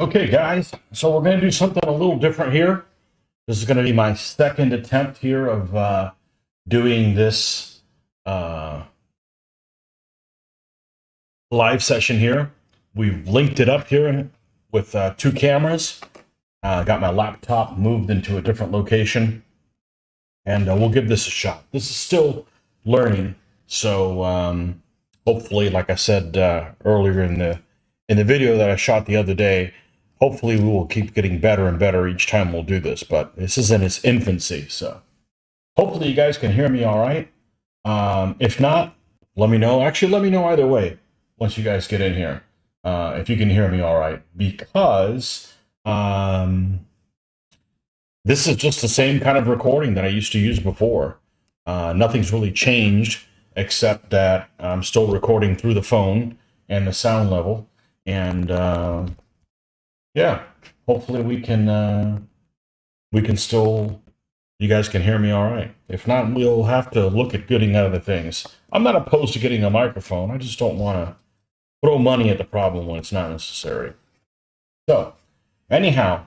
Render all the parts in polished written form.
Okay, guys, so we're going to do something a little different here. This is going to be my second attempt here of doing this live session here. We've linked it up here with two cameras. Got my laptop moved into a different location, and we'll give this a shot. This is still learning, so hopefully, like I said earlier in the video that I shot the other day, hopefully we will keep getting better and better each time we'll do this, but this is in its infancy, so hopefully you guys can hear me all right. If not, let me know. Actually, let me know either way once you guys get in here, if you can hear me all right, because this is just the same kind of recording that I used to use before. Nothing's really changed except that I'm still recording through the phone and the sound level, and yeah, hopefully we can still, you guys can hear me all right. If not, we'll have to look at getting other things. I'm not opposed to getting a microphone. I just don't want to throw money at the problem when it's not necessary. So, anyhow,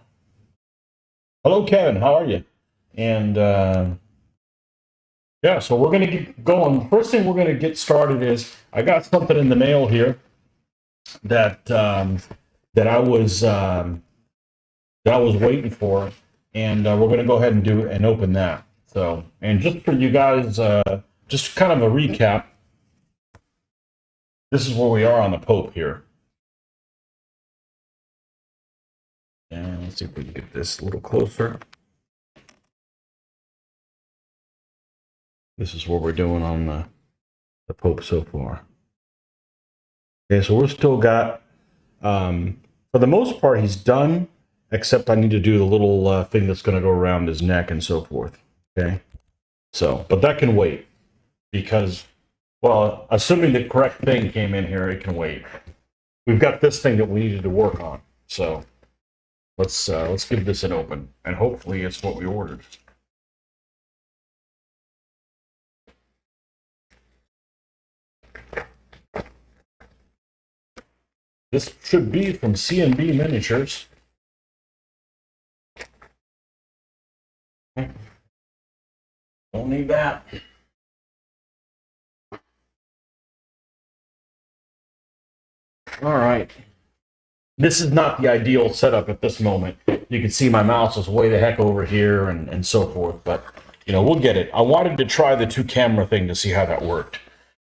hello, Kevin. How are you? And yeah, so we're going to get going. First thing we're going to get started is I got something in the mail here that that I was waiting for, and we're going to go ahead and do and open that. So, and just for you guys, just kind of a recap. This is where we are on the Pope here. And let's see if we can get this a little closer. This is what we're doing on the Pope so far. Okay, so we're still got, for the most part, he's done, except I need to do the little thing that's going to go around his neck and so forth. Okay, so, but that can wait, because, well, assuming the correct thing came in here, it can wait. We've got this thing that we needed to work on, so let's give this an open, and hopefully it's what we ordered. This should be from C&B Miniatures. Don't need that. All right. This is not the ideal setup at this moment. You can see my mouse is way the heck over here and so forth, but you know, we'll get it. I wanted to try the two camera thing to see how that worked.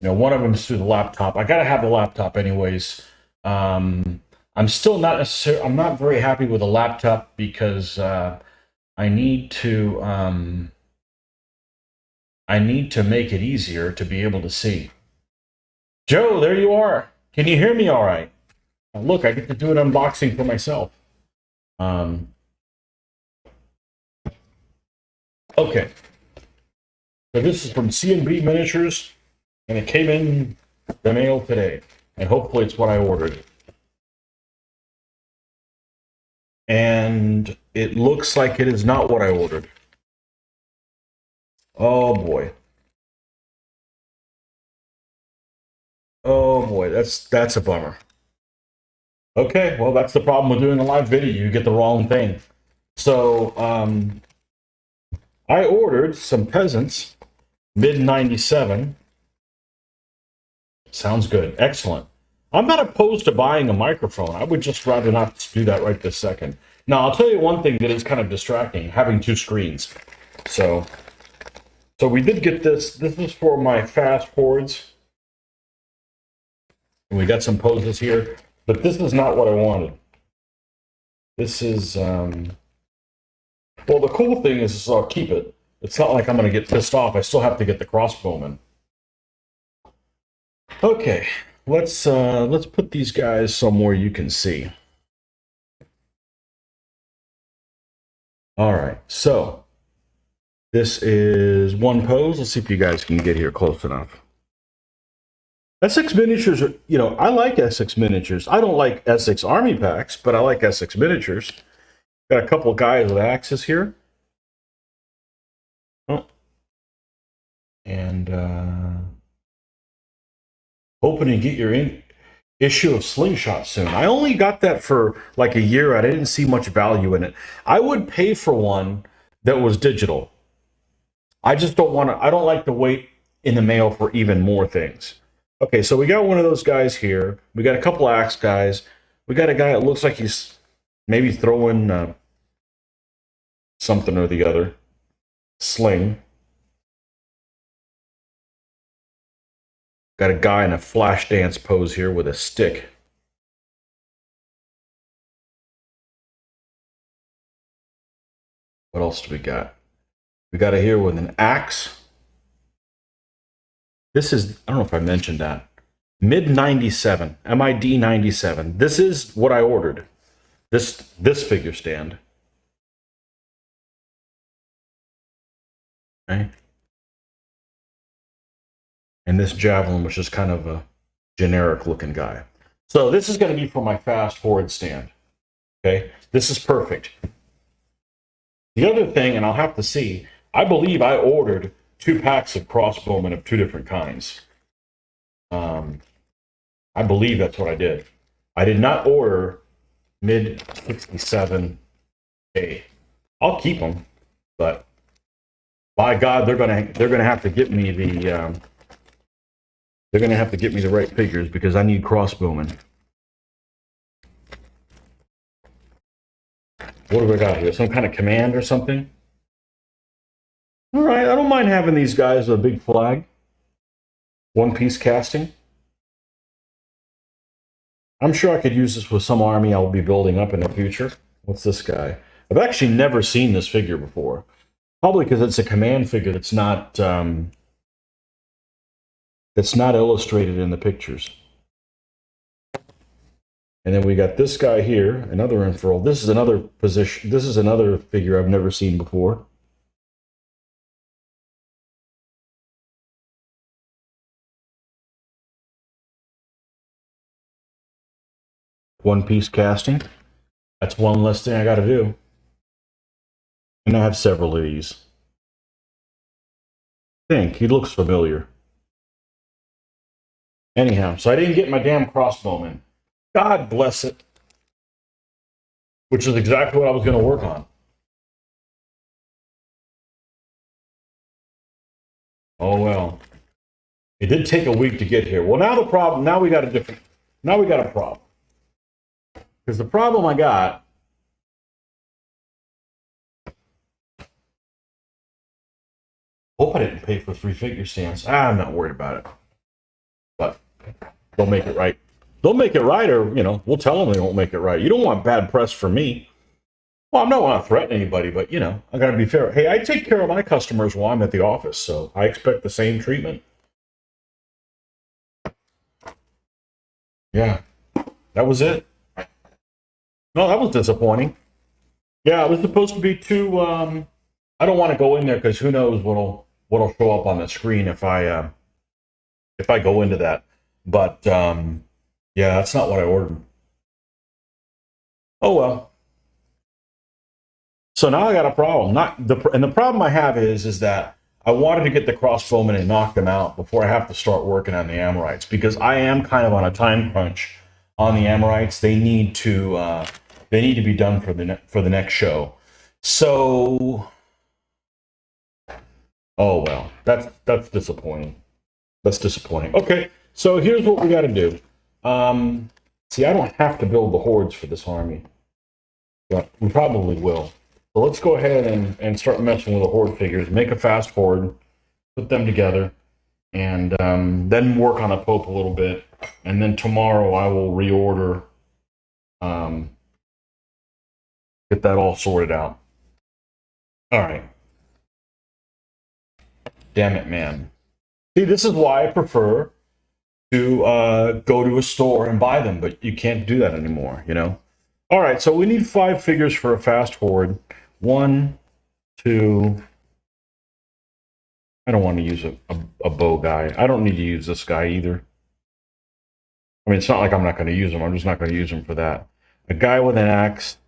You know, one of them is through the laptop. I gotta have the laptop anyways. I'm still not necessarily, I'm not very happy with the laptop because I need to make it easier to be able to see. Joe, there you are. Can you hear me all right? Look, I get to do an unboxing for myself. Okay. So this is from C&B Miniatures, and it came in the mail today. And hopefully it's what I ordered. And it looks like it is not what I ordered. Oh boy. Oh boy, that's a bummer. Okay, well, that's the problem with doing a live video. You get the wrong thing. So, I ordered some Peasants, mid-97. Sounds good. Excellent. I'm not opposed to buying a microphone. I would just rather not do that right this second. Now, I'll tell you one thing that is kind of distracting, having two screens. So we did get this. This is for my fast forwards. And we got some poses here, but this is not what I wanted. This is, well, the cool thing is I'll keep it. It's not like I'm going to get pissed off. I still have to get the crossbowman. Okay, let's put these guys somewhere you can see. All right, so this is one pose. Let's see if you guys can get here close enough. Essex Miniatures are, you know, I like Essex Miniatures. I don't like Essex Army Packs, but I like Essex Miniatures. Got a couple guys with axes here. Oh. And hoping to get issue of Slingshot soon. I only got that for like a year. I didn't see much value in it. I would pay for one that was digital. I just don't want to, I don't like to wait in the mail for even more things. Okay, so we got one of those guys here. We got a couple axe guys. We got a guy that looks like he's maybe throwing something or the other. Sling. Got a guy in a flash dance pose here with a stick. What else do we got? We got it here with an axe. This is, I don't know if I mentioned that. Mid 97, MID 97. This is what I ordered. This figure stand. Okay. And this javelin, which is kind of a generic looking guy. So this is going to be for my fast forward stand. Okay, this is perfect. The other thing, and I'll have to see, I believe I ordered 2 packs of crossbowmen of 2 different kinds. I believe that's what I did. I did not order mid 67A. I'll keep them, but by God, they're gonna have to get me the they're gonna have to get me the right figures because I need crossbowmen. What do we got here? Some kind of command or something? All right, I don't mind having these guys with a big flag. One-piece casting. I'm sure I could use this with some army I'll be building up in the future. What's this guy? I've actually never seen this figure before. Probably because it's a command figure that's not illustrated in the pictures. And then we got this guy here, another unfurled. This is another position. This is another figure I've never seen before. One-piece casting. That's one less thing I got to do. And I have several of these. I think he looks familiar. Anyhow, so I didn't get my damn crossbowman. God bless it. Which is exactly what I was going to work on. Oh well. It did take a week to get here. Well, now the problem, now we got a problem. Because the problem I got, hope I didn't pay for 3 figure stands. I'm not worried about it. But they'll make it right. They'll make it right, or, you know, we'll tell them they won't make it right. You don't want bad press for me. Well, I'm not want to threaten anybody, but, you know, I got to be fair. Hey, I take care of my customers while I'm at the office, so I expect the same treatment. Yeah, that was it. No, that was disappointing. Yeah, it was supposed to be 2. I don't want to go in there because who knows what'll show up on the screen if I go into that. But yeah, that's not what I ordered. Oh well. So now I got a problem. And the problem I have is that I wanted to get the crossbowmen and knock them out before I have to start working on the Amorites because I am kind of on a time crunch on the Amorites. They need to be done for the next show. So, oh well, that's disappointing. That's disappointing. Okay, so here's what we got to do. See, I don't have to build the hordes for this army, but we probably will. So let's go ahead and start messing with the horde figures. Make a fast horde, put them together, and then work on a Pope a little bit. And then tomorrow I will reorder, get that all sorted out. All right. Damn it, man. See, this is why I prefer to go to a store and buy them, but you can't do that anymore, you know? All right, so we need 5 figures for a fast horde. 1, 2... I don't want to use a bow guy. I don't need to use this guy either. I mean, it's not like I'm not going to use him. I'm just not going to use him for that. A guy with an axe.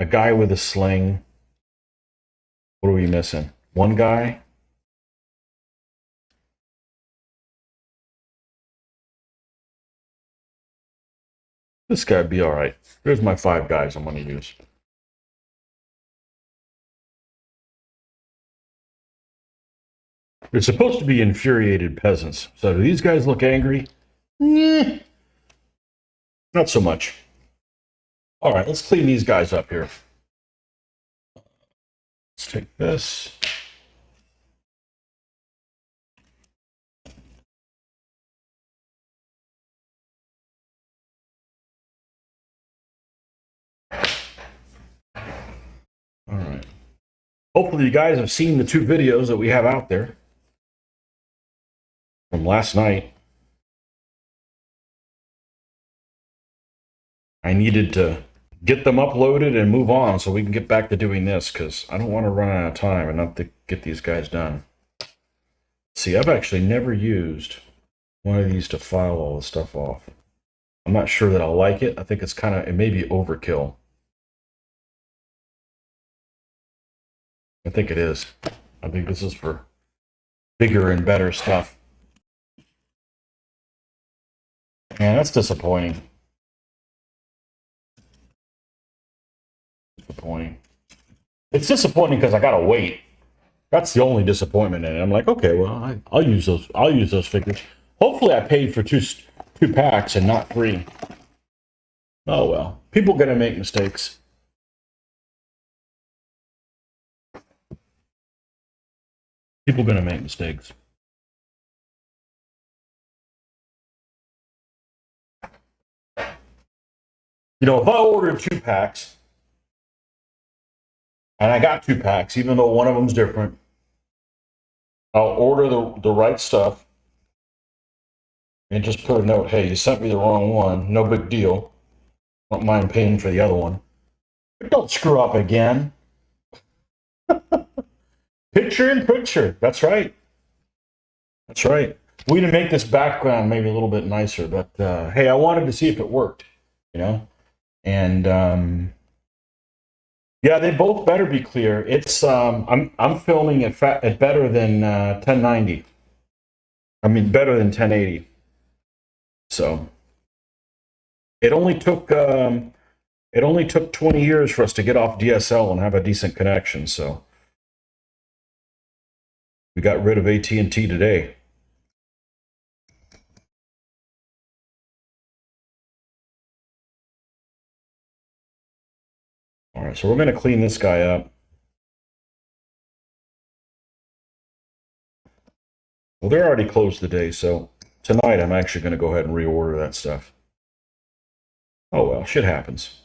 A guy with a sling. What are we missing? 1 guy. This guy'd be all right. Here's my 5 guys I'm going to use. They're supposed to be infuriated peasants. So do these guys look angry? Nah, not so much. All right, let's clean these guys up here. Let's take this. All right. Hopefully you guys have seen the 2 videos that we have out there from last night. I needed to get them uploaded and move on so we can get back to doing this because I don't want to run out of time and not to get these guys done. See, I've actually never used one of these to file all the stuff off. I'm not sure that I'll like it. I think it's it may be overkill. I think it is. I think this is for bigger and better stuff. Man, that's disappointing. It's disappointing because I gotta wait. That's the only disappointment in it. I'm like, okay, well, I'll use those. I'll use those figures. Hopefully, I paid for two packs and not 3. Oh well, people gonna make mistakes. People gonna make mistakes. You know, if I ordered 2 packs and I got 2 packs, even though one of them's different, I'll order the right stuff and just put a note, hey, you sent me the wrong one, no big deal. Don't mind paying for the other one. But don't screw up again. Picture in picture. That's right. That's right. We need to make this background maybe a little bit nicer, but hey, I wanted to see if it worked, you know? And yeah, they both better be clear. It's I'm filming at better than 1090. I mean, better than 1080. So it only took 20 years for us to get off DSL and have a decent connection. So we got rid of AT&T today. All right, so we're going to clean this guy up. Well, they're already closed today, so tonight I'm actually going to go ahead and reorder that stuff. Oh well, shit happens.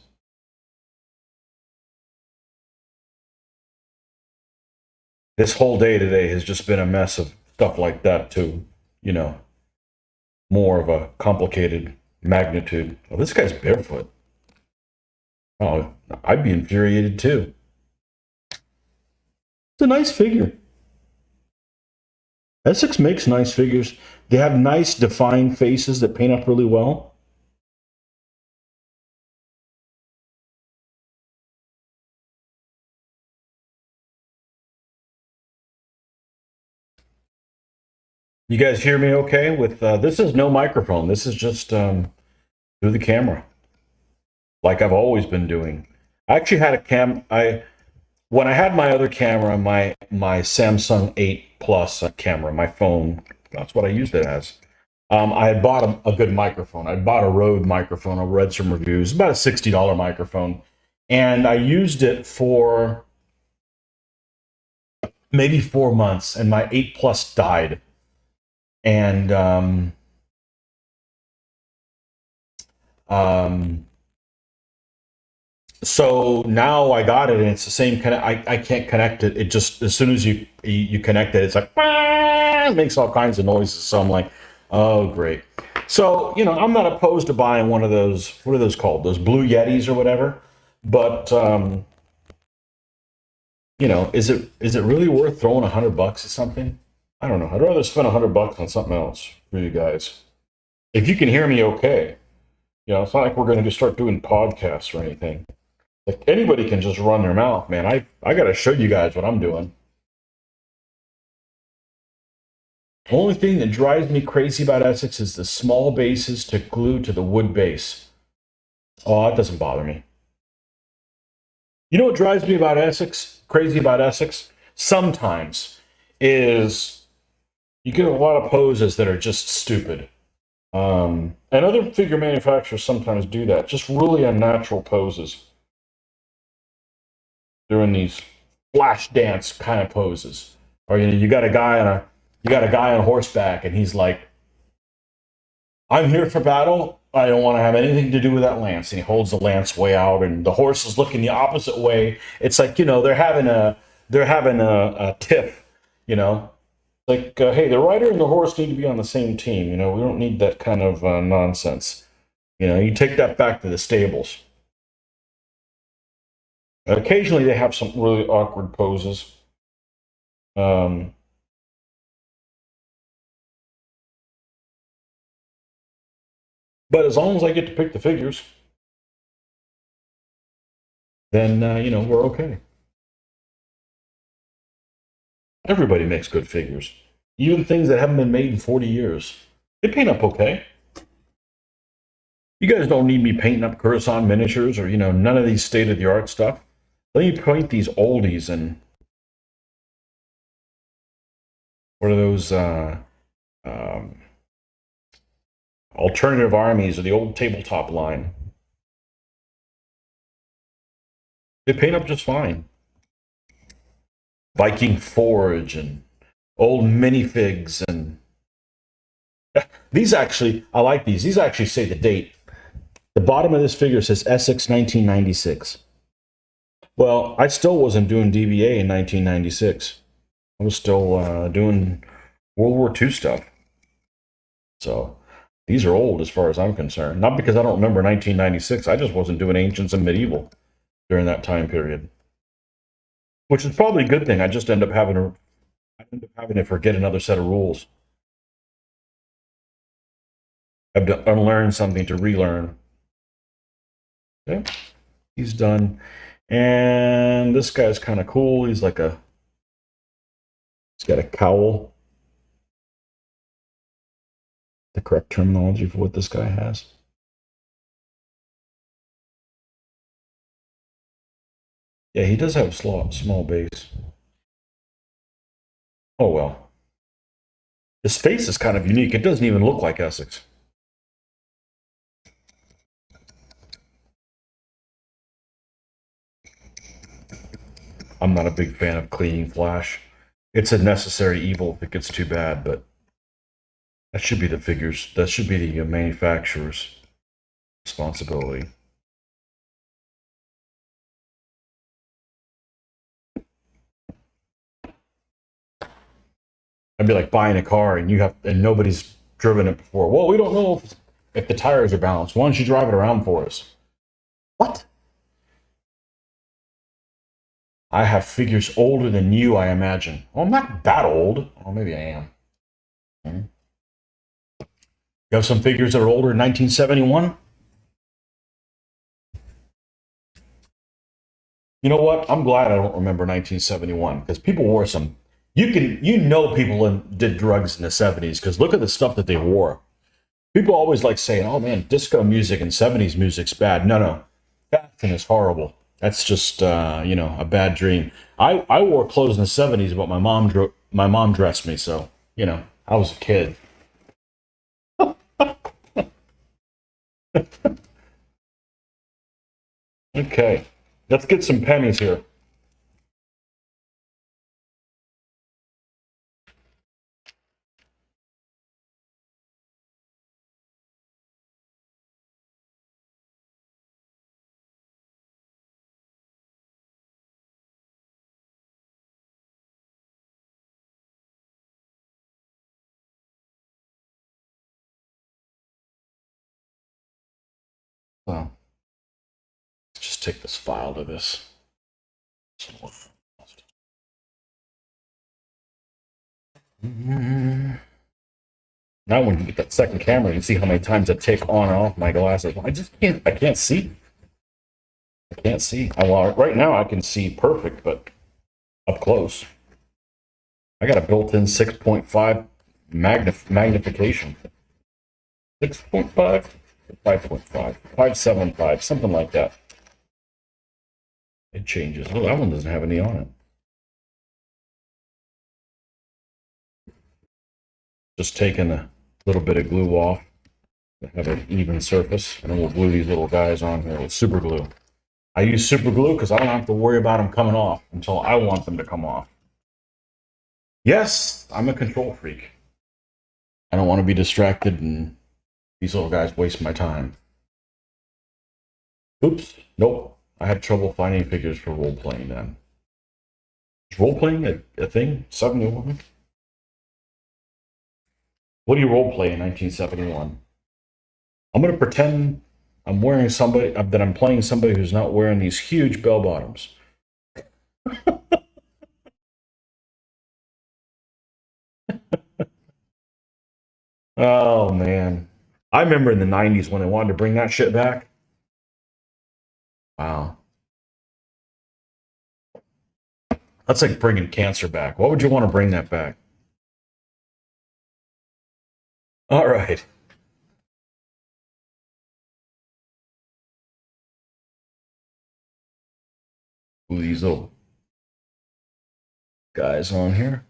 This whole day today has just been a mess of stuff like that too, you know, more of a complicated magnitude. Oh, this guy's barefoot. Oh, I'd be infuriated too. It's a nice figure. Essex makes nice figures. They have nice defined faces that paint up really well. You guys hear me okay? With this is no microphone. This is just through the camera, like I've always been doing. I actually had a when I had my other camera, my Samsung 8 Plus camera, my phone. That's what I used it as. I had bought a good microphone. I bought a Rode microphone. I read some reviews. About a $60 microphone, and I used it for maybe 4 months, and my 8 Plus died. And so now I got it, and it's the same kind of. I can't connect it. It just, as soon as you connect it, it's like it makes all kinds of noises. So I'm like, oh great. So you know, I'm not opposed to buying one of those. What are those called? Those Blue Yetis or whatever. But you know, is it really worth throwing $100 at something? I don't know. I'd rather spend $100 on something else for you guys. If you can hear me okay, you know, it's not like we're going to start doing podcasts or anything. Like anybody can just run their mouth, man. I got to show you guys what I'm doing. The only thing that drives me crazy about Essex is the small bases to glue to the wood base. Oh, it doesn't bother me. You know what drives me about Essex, crazy about Essex? Sometimes is you get a lot of poses that are just stupid. And other figure manufacturers sometimes do that, just really unnatural poses. Doing these flash dance kind of poses. Or you got a guy on horseback and he's like, I'm here for battle. I don't want to have anything to do with that lance. And he holds the lance way out, and the horse is looking the opposite way. It's like, they're having a tiff. Like, hey, the rider and the horse need to be on the same team. We don't need that kind of nonsense. You take that back to the stables. Occasionally, they have some really awkward poses. But as long as I get to pick the figures, then, we're okay. Everybody makes good figures. Even things that haven't been made in 40 years. They paint up okay. You guys don't need me painting up Coruscant miniatures or, none of these state-of-the-art stuff. Let me paint these oldies and what are those alternative armies or the old tabletop line. They paint up just fine. Viking Forge and old minifigs and these actually, I like these. These actually say the date. The bottom of this figure says Essex 1996. Well, I still wasn't doing DBA in 1996. I was still doing World War II stuff. So these are old as far as I'm concerned. Not because I don't remember 1996. I just wasn't doing Ancients and Medieval during that time period. Which is probably a good thing. I just end up having to forget another set of rules. I have to unlearn something to relearn. Okay, he's done. And this guy's kind of cool. He's got a cowl. The correct terminology for what this guy has. Yeah, he does have a small base. Oh well. His face is kind of unique. It doesn't even look like Essex. I'm not a big fan of cleaning flash. It's a necessary evil if it gets too bad, but that should be the manufacturer's responsibility. I'd be like buying a car and nobody's driven it before. Well, we don't know if the tires are balanced. Why don't you drive it around for us? What? I have figures older than you, I imagine. Well, I'm not that old. Oh, maybe I am. You have some figures that are older than 1971? You know what? I'm glad I don't remember 1971 because people wore some. People did drugs in the 70s because look at the stuff that they wore. People always like saying, "Oh man, disco music and 70s music's bad." No, fashion is horrible. That's just a bad dream. I wore clothes in the 70s, but my mom dressed me, so I was a kid. Okay, let's get some pennies here. So let's just take this file to this. Now when you get that second camera, you see how many times I take on and off my glasses. I can't see. I can't see. Right now I can see perfect, but up close. I got a built-in 6.5 magnification. 6.5? 5.5, 5.75, something like that. It changes. Oh, that one doesn't have any on it. Just taking a little bit of glue off to have an even surface, and then we'll glue these little guys on here with super glue. I use super glue because I don't have to worry about them coming off until I want them to come off. Yes, I'm a control freak. I don't want to be distracted and these little guys waste my time. Oops, nope. I had trouble finding figures for role-playing then. Is role-playing a thing? 71? What do you role-play in 1971? I'm going to pretend I'm wearing somebody, that I'm playing somebody who's not wearing these huge bell-bottoms. Oh, man. I remember in the 90s when they wanted to bring that shit back. Wow. That's like bringing cancer back. What would you want to bring that back? All right. Ooh, these little guys on here.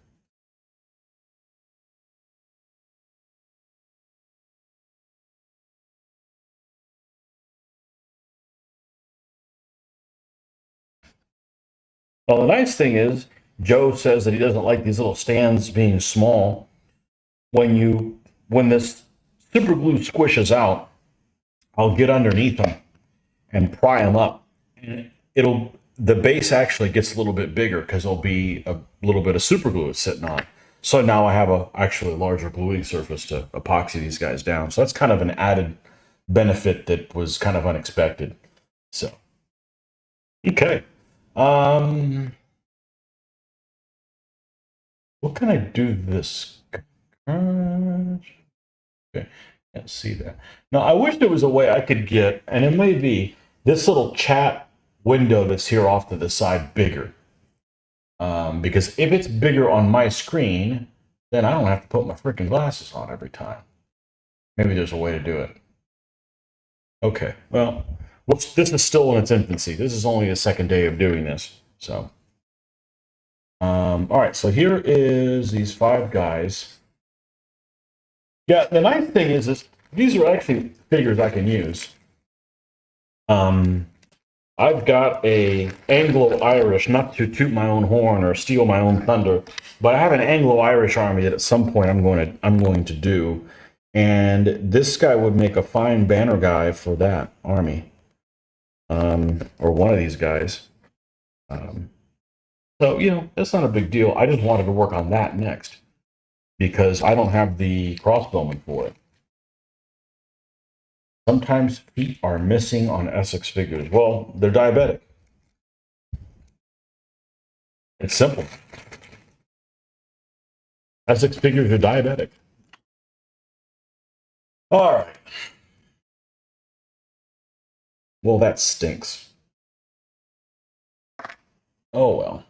Well, the nice thing is, Joe says that he doesn't like these little stands being small. When this super glue squishes out, I'll get underneath them and pry them up. And the base actually gets a little bit bigger because there'll be a little bit of super glue it's sitting on. So now I have actually a larger gluing surface to epoxy these guys down. So that's kind of an added benefit that was kind of unexpected. So, okay. What can I do this? Okay, can't see that. Now, I wish there was a way I could get, and it may be this little chat window that's here off to the side bigger. Because if it's bigger on my screen, then I don't have to put my freaking glasses on every time. Maybe there's a way to do it. Okay, well, this is still in its infancy. This is only the second day of doing this. So, all right, so here is these 5 guys. Yeah, the nice thing is these are actually figures I can use. I've got a Anglo-Irish, not to toot my own horn or steal my own thunder, but I have an Anglo-Irish army that at some point I'm going to do, and this guy would make a fine banner guy for that army, or one of these guys. So that's not a big deal. I just wanted to work on that next because I don't have the crossbowman for it. Sometimes feet are missing on Essex figures. Well, they're diabetic. It's simple. Essex figures are diabetic. All right. Well, that stinks. Oh, well.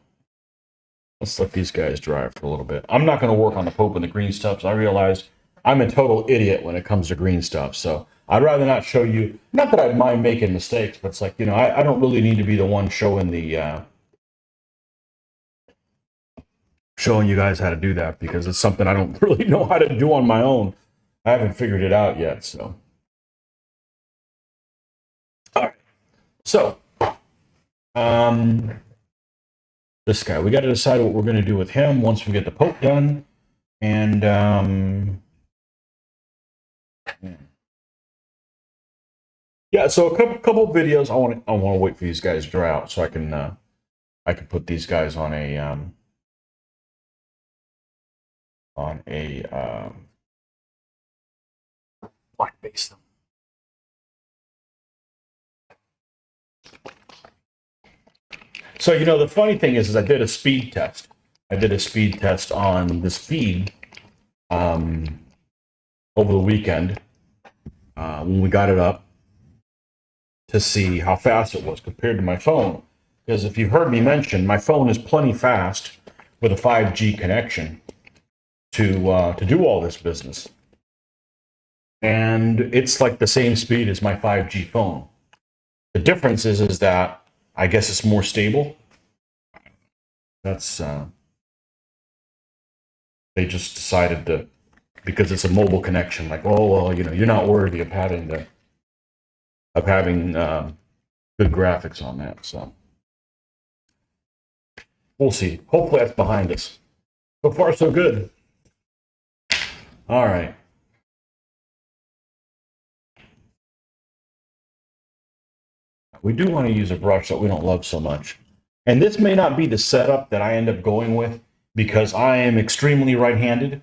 Let's let these guys dry for a little bit. I'm not going to work on the Pope and the green stuff, so I realized I'm a total idiot when it comes to green stuff. So I'd rather not show you. Not that I mind making mistakes, but it's like, I don't really need to be the one showing showing you guys how to do that because it's something I don't really know how to do on my own. I haven't figured it out yet. So, all right. So, this guy, we got to decide what we're going to do with him once we get the Pope done. And yeah, so a couple videos. I want to wait for these guys to dry out so I can put these guys on a black base. So the funny thing is I did a speed test. I did a speed test on this feed over the weekend when we got it up to see how fast it was compared to my phone. Because if you've heard me mention, my phone is plenty fast with a 5G connection to do all this business. and it's like the same speed as my 5G phone. The difference is that I guess it's more stable. That's they just decided to, because it's a mobile connection, like, oh well, you're not worthy of having good graphics on that. So we'll see. Hopefully that's behind us. So far, so good. All right. We do want to use a brush that we don't love so much. And this may not be the setup that I end up going with because I am extremely right-handed.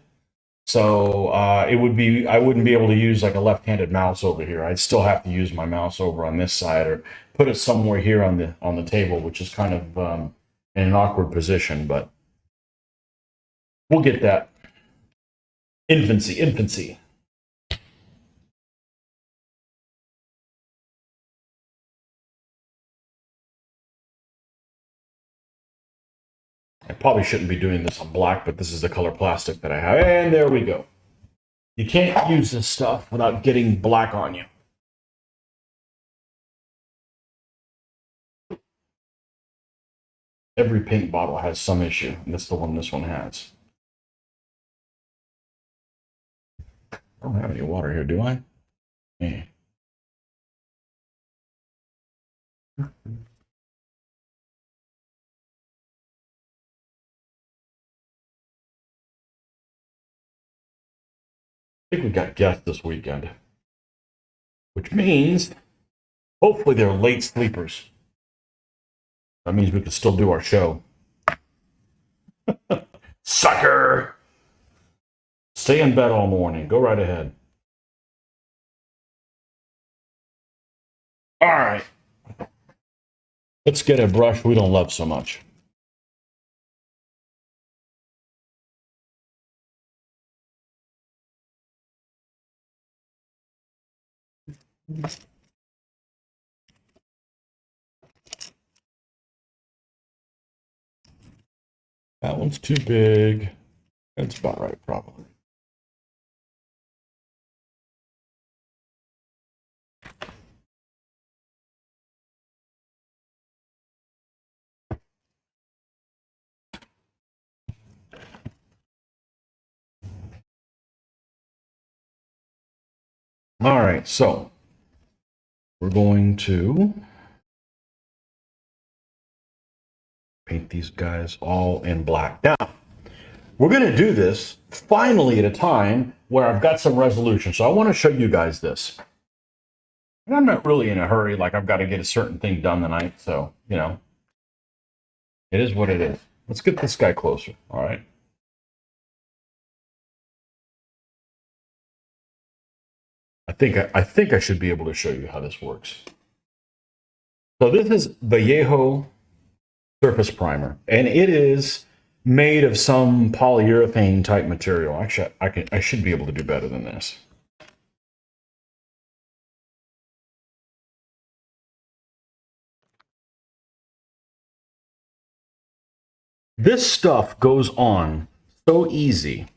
So I wouldn't be able to use like a left-handed mouse over here. I'd still have to use my mouse over on this side or put it somewhere here on the table, which is kind of in an awkward position, but we'll get that. Infancy. I probably shouldn't be doing this on black, but this is the color plastic that I have. And there we go. You can't use this stuff without getting black on you. Every paint bottle has some issue, and that's the one this one has. I don't have any water here, do I? Yeah. I think we got guests this weekend, which means hopefully they're late sleepers. That means we can still do our show. Sucker! Stay in bed all morning. Go right ahead. All right. Let's get a brush we don't love so much. That one's too big. That's about right, probably. All right, so we're going to paint these guys all in black. Now, we're going to do this finally at a time where I've got some resolution. So I want to show you guys this. And I'm not really in a hurry, like I've got to get a certain thing done tonight. So, it is what it is. Let's get this guy closer. All right. I think I should be able to show you how this works. So this is Vallejo surface primer, and it is made of some polyurethane type material. Actually, I should be able to do better than this. This stuff goes on so easy.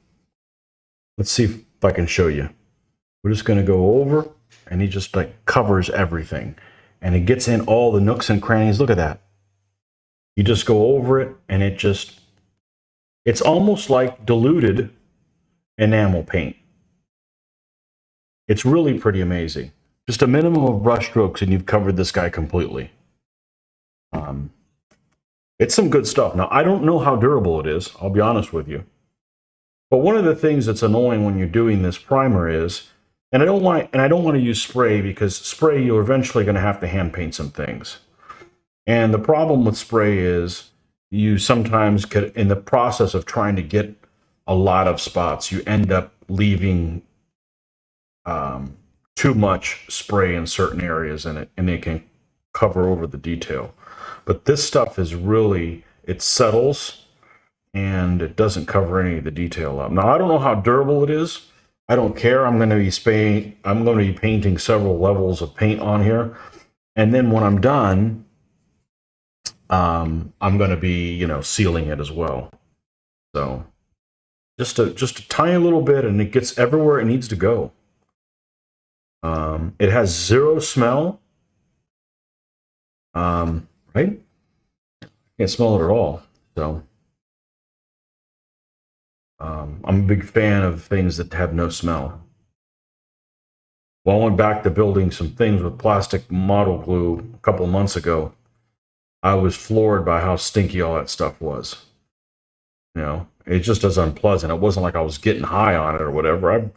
Let's see if I can show you. We're just going to go over, and he just like covers everything, and it gets in all the nooks and crannies. Look at that. You just go over it, and it's almost like diluted enamel paint. It's really pretty amazing. Just a minimum of brush strokes, and you've covered this guy completely. It's some good stuff. Now, I don't know how durable it is, I'll be honest with you. But one of the things that's annoying when you're doing this primer is, and I don't want to use spray, because spray, you're eventually going to have to hand paint some things. And the problem with spray is you sometimes get, in the process of trying to get a lot of spots, you end up leaving too much spray in certain areas, and it can cover over the detail. But this stuff is really, it settles and it doesn't cover any of the detail up. Now, I don't know how durable it is. I don't care. I'm going to be painting several levels of paint on here. And then when I'm done, I'm going to be, sealing it as well. So just a tiny little bit, and it gets everywhere it needs to go. It has zero smell. Right? Can't smell it at all. So I'm a big fan of things that have no smell. Well, I went back to building some things with plastic model glue a couple of months ago. I was floored by how stinky all that stuff was. You know, it just as unpleasant. It wasn't like I was getting high on it or whatever. I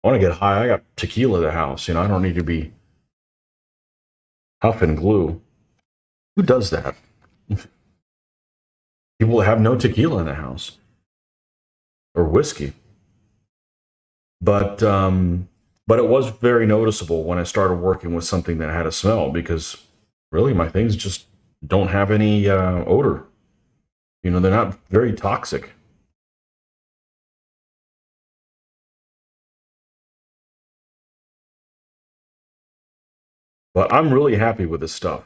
want to get high. I got tequila at the house. You know, I don't need to be huffing glue. Who does that? People have no tequila in the house or whiskey. But it was very noticeable when I started working with something that had a smell, because really my things just don't have any odor. You know, they're not very toxic. But I'm really happy with this stuff,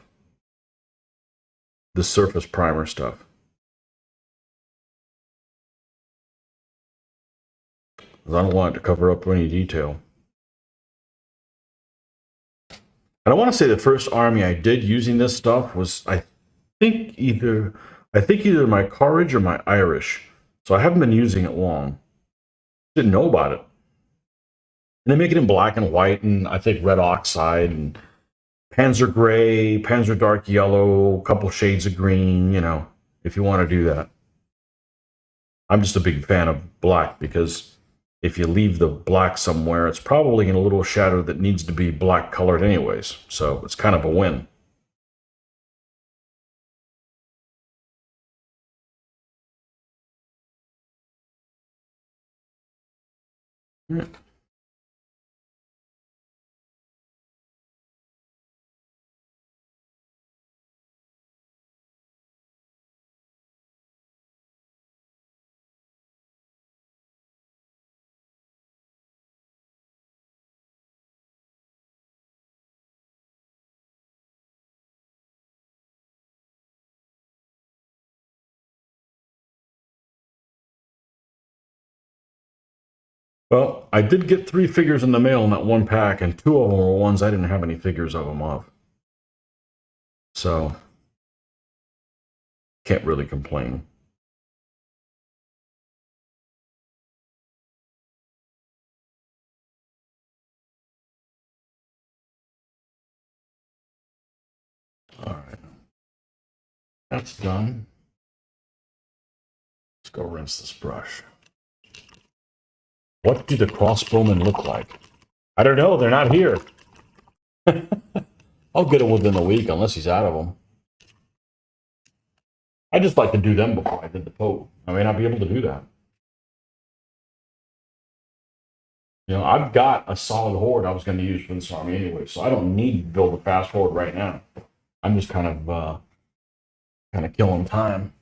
this surface primer stuff. I don't want it to cover up any detail. And I want to say the first army I did using this stuff was, think either my Courage or my Irish. So I haven't been using it long. Didn't know about it. And they make it in black and white, and I think red oxide, and Panzer gray, Panzer dark yellow, a couple shades of green, you know, if you want to do that. I'm just a big fan of black, because if you leave the black somewhere, it's probably in a little shadow that needs to be black colored anyways. So it's kind of a win. Yeah. Well, I did get 3 figures in the mail in that one pack, and 2 of them were ones I didn't have any figures of them of. So, can't really complain. All right. That's done. Let's go rinse this brush. What do the crossbowmen look like? I don't know. They're not here. I'll get them within a week unless he's out of them. I just like to do them before I did the Pope. I may not be able to do that. You know, I've got a solid horde I was going to use for this army anyway, so I don't need to build a fast horde right now. I'm just kind of killing time.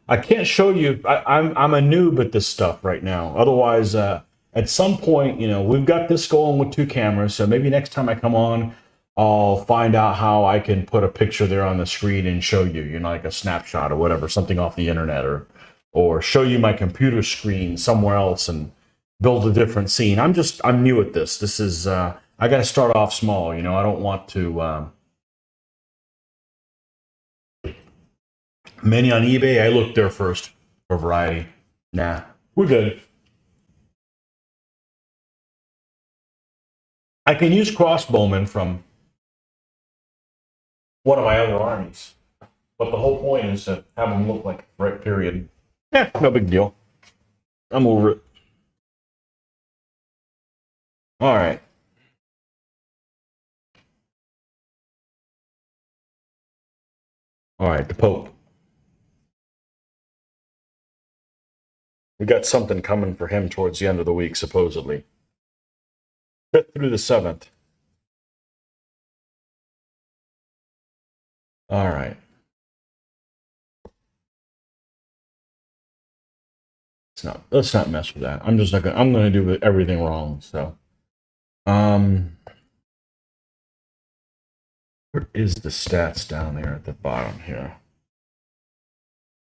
I can't show you. I'm a noob at this stuff right now. Otherwise, at some point, you know, we've got this going with 2 cameras. So maybe next time I come on, I'll find out how I can put a picture there on the screen and show you, you know, like a snapshot or whatever, something off the internet, or show you my computer screen somewhere else and build a different scene. I'm new at this. This is I got to start off small. You know, I don't want to. Many on eBay, I looked there first for variety. Nah, we're good. I can use crossbowmen from one of my other armies, but the whole point is to have them look like a right period. Yeah, no big deal. I'm over it. All right. All right, the Pope. We got something coming for him towards the end of the week, supposedly. 5th through the 7th. All right. Let's not mess with that. I'm just not gonna I'm gonna do everything wrong. So where is the stats down there at the bottom here?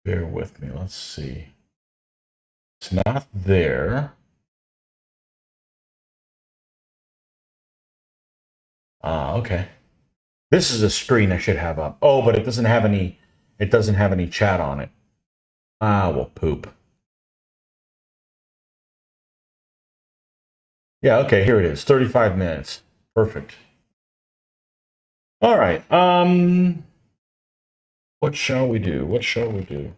Bear with me. Let's see. It's not there. Okay. This is a screen I should have up. Oh, but it doesn't have any. It doesn't have any chat on it. Well, poop. Yeah. Okay. Here it is. 35 minutes. Perfect. All right. What shall we do? What shall we do?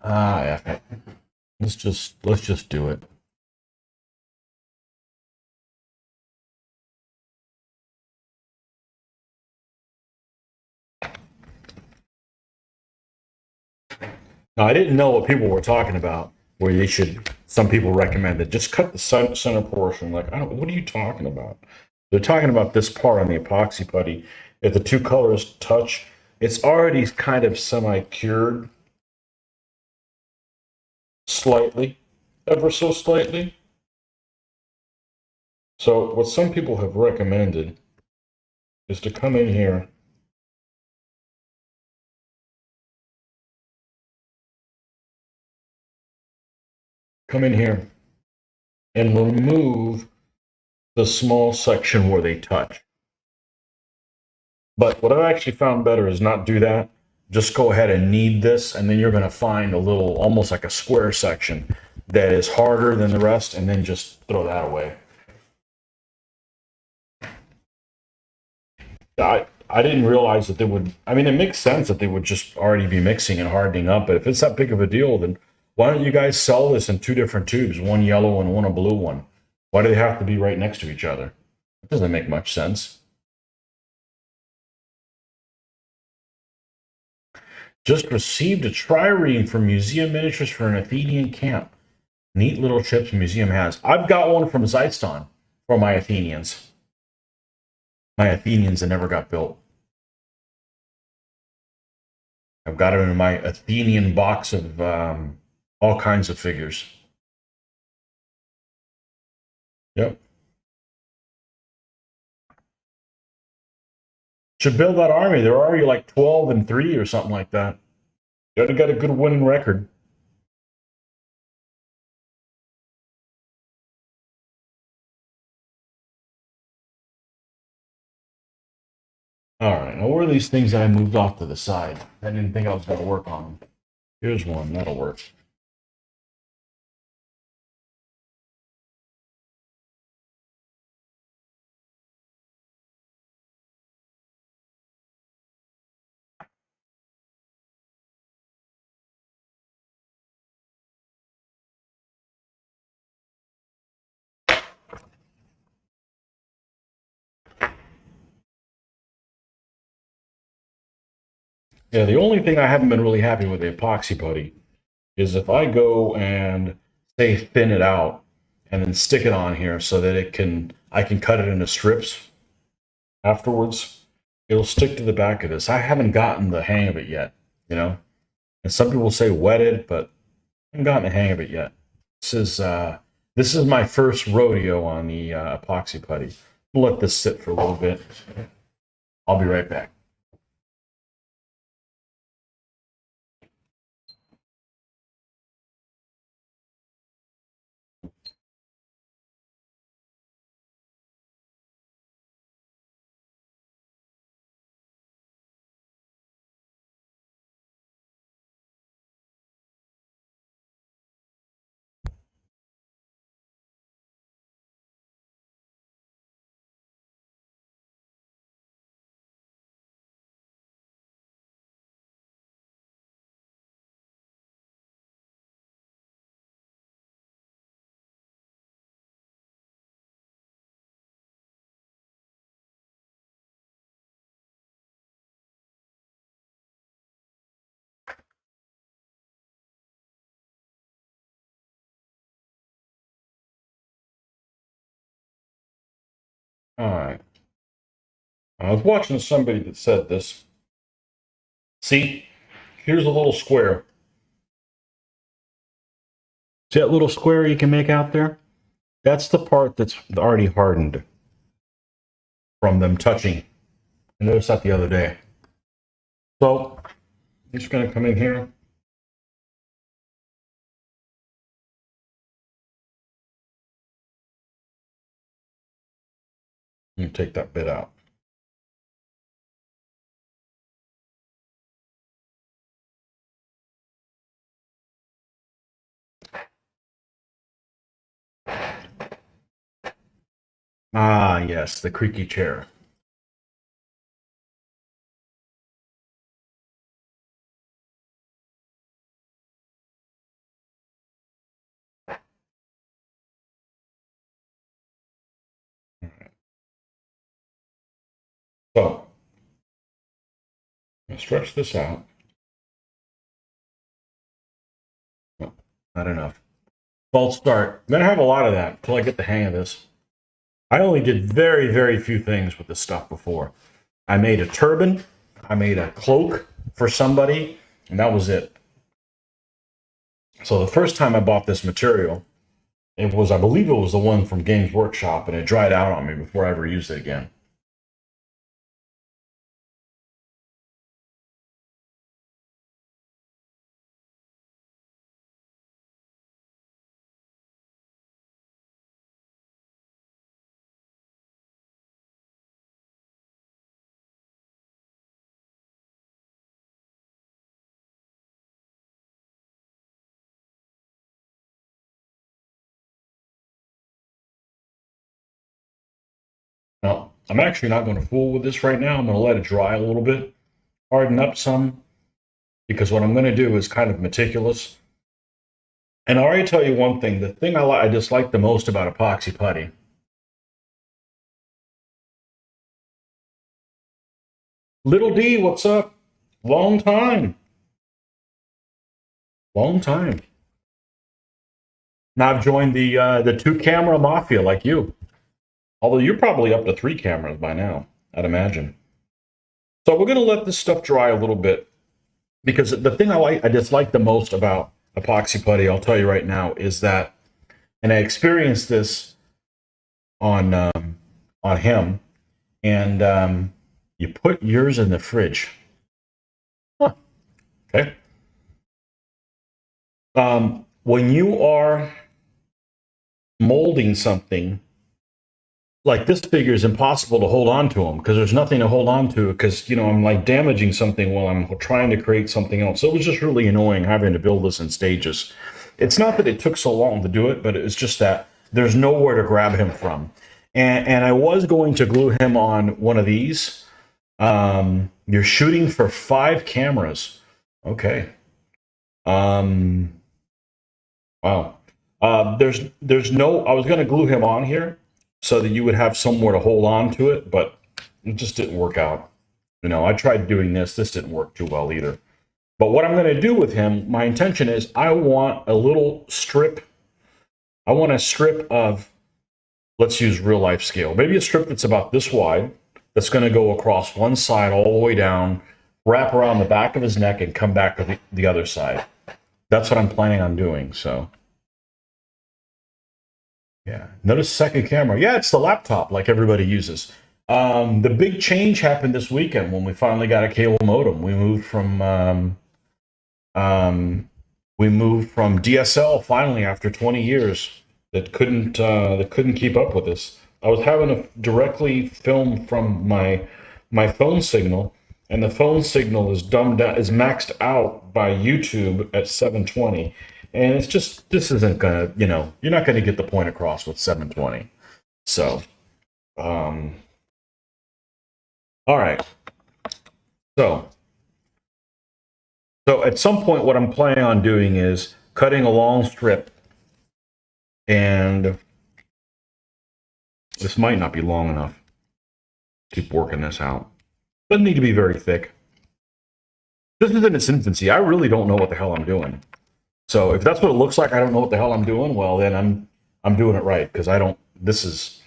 Yeah. Let's just do it. Now, I didn't know what people were talking about, where they should, some people recommended just cut the center portion. Like, what are you talking about? They're talking about this part on the epoxy putty. If the two colors touch, it's already kind of semi-cured, slightly, ever so slightly. So what some people have recommended is to come in here and remove the small section where they touch. But what I've actually found better is not do that. Just go ahead and knead this, and then you're going to find a little, almost like a square section that is harder than the rest, and then just throw that away. I didn't realize that they would, I mean, it makes sense that they would just already be mixing and hardening up, but if it's that big of a deal, then why don't you guys sell this in two different tubes, one yellow and one a blue one? Why do they have to be right next to each other? It doesn't make much sense. Just received a trireme from Museum Miniatures for an Athenian camp. Neat little chips museum has. I've got one from Zeiston for my Athenians. My Athenians that never got built. I've got it in my Athenian box of all kinds of figures. Yep. Should build that army. They're already like 12-3 or something like that. You already got a good winning record. All right, now where are these things that I moved off to the side? I didn't think I was going to work on them. Here's one, that'll work. Yeah, the only thing I haven't been really happy with the epoxy putty is if I go and say thin it out and then stick it on here so that I can cut it into strips afterwards, it'll stick to the back of this. I haven't gotten the hang of it yet, you know? And some people say wet it, but I haven't gotten the hang of it yet. This is my first rodeo on the epoxy putty. We'll let this sit for a little bit. I'll be right back. All right. I was watching somebody that said this. See, here's a little square. See that little square you can make out there? That's the part that's already hardened from them touching. I noticed that the other day. So I'm just going to come in here And take that bit out. Ah, yes, the creaky chair. So, I'll stretch this out. Oh, not enough. False start. I'm going to have a lot of that until I get the hang of this. I only did very, very few things with this stuff before. I made a turban. I made a cloak for somebody, and that was it. So the first time I bought this material, it was, I believe it was the one from Games Workshop, and it dried out on me before I ever used it again. Now, I'm actually not going to fool with this right now. I'm going to let it dry a little bit, harden up some, because what I'm going to do is kind of meticulous. And I already tell you one thing. The thing I dislike the most about epoxy putty. Little D, what's up? Long time. Long time. Now I've joined the 2-camera mafia like you. Although you're probably up to 3 cameras by now, I'd imagine. So we're going to let this stuff dry a little bit, because the thing I dislike the most about epoxy putty, I'll tell you right now, is that, and I experienced this on him, and you put yours in the fridge. Huh. Okay. When you are molding something, like this figure is impossible to hold on to them because there's nothing to hold on to, because, you know, I'm like damaging something while I'm trying to create something else. So it was just really annoying having to build this in stages. It's not that it took so long to do it, but it's just that there's nowhere to grab him from. And I was going to glue him on one of these. You're shooting for 5 cameras. Okay. Wow. There's no, I was going to glue him on here so that you would have somewhere to hold on to it, but it just didn't work out. You know, I tried doing this. This didn't work too well either. But what I'm going to do with him, my intention is I want a little strip. I want a strip of, let's use real life scale. Maybe a strip that's about this wide, that's going to go across one side all the way down, wrap around the back of his neck, and come back to the other side. That's what I'm planning on doing, so. Yeah, notice second camera. Yeah, it's the laptop like everybody uses. The big change happened this weekend when we finally got a cable modem. We moved from DSL finally after 20 years that couldn't keep up with us. I was having to directly film from my phone signal, and the phone signal is dumbed down, is maxed out by YouTube at 720. And it's just, this isn't gonna, you know, you're not gonna get the point across with 720. So, all right. So at some point, what I'm planning on doing is cutting a long strip, and this might not be long enough. Keep working this out. Doesn't need to be very thick. This is in its infancy. I really don't know what the hell I'm doing. So if that's what it looks like, I don't know what the hell I'm doing. Well, then I'm doing it right, because I don't. This is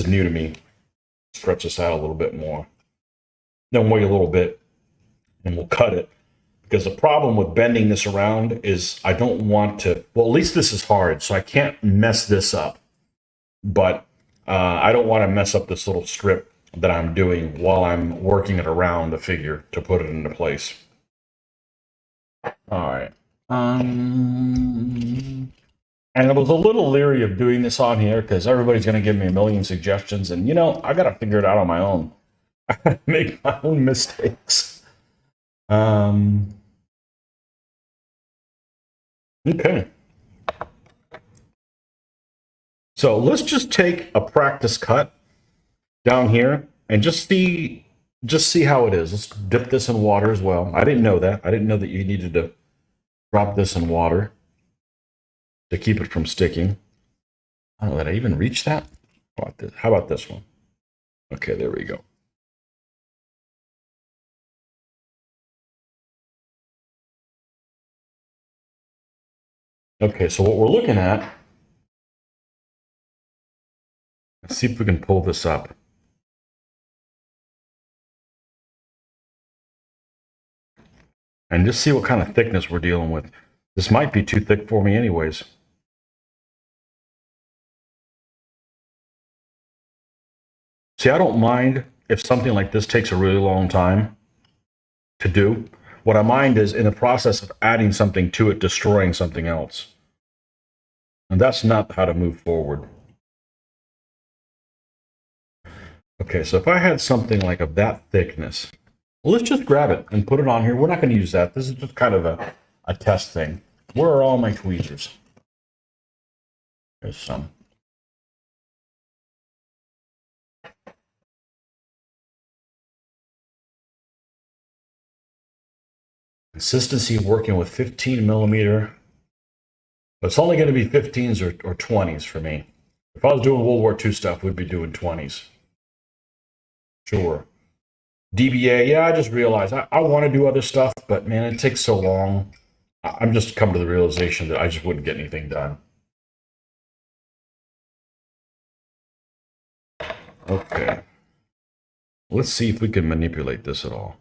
new to me. Stretch this out a little bit more. Then wait a little bit, and we'll cut it. Because the problem with bending this around is I don't want to. Well, at least this is hard, so I can't mess this up. But I don't want to mess up this little strip that I'm doing while I'm working it around the figure to put it into place. All right. And I was a little leery of doing this on here because everybody's going to give me a million suggestions. And, I got to figure it out on my own. I got to make my own mistakes. Okay. So let's just take a practice cut down here and just see how it is. Let's dip this in water as well. I didn't know that. I didn't know that you needed to drop this in water to keep it from sticking. I don't know, did I even reach that? How about this one? Okay, there we go. Okay, so what we're looking at, let's see if we can pull this up. And just see what kind of thickness we're dealing with. This might be too thick for me anyways. See, I don't mind if something like this takes a really long time to do. What I mind is in the process of adding something to it, destroying something else. And that's not how to move forward. Okay, so if I had something like of that thickness, well, let's just grab it and put it on here. We're not going to use that. This is just kind of a test thing. Where are all my tweezers? There's some. Consistency working with 15 millimeter. But it's only going to be 15s or 20s for me. If I was doing World War II stuff, we'd be doing 20s. Sure. DBA, yeah, I just realized I want to do other stuff, but man, it takes so long. I'm just come to the realization that I just wouldn't get anything done. Okay. Let's see if we can manipulate this at all.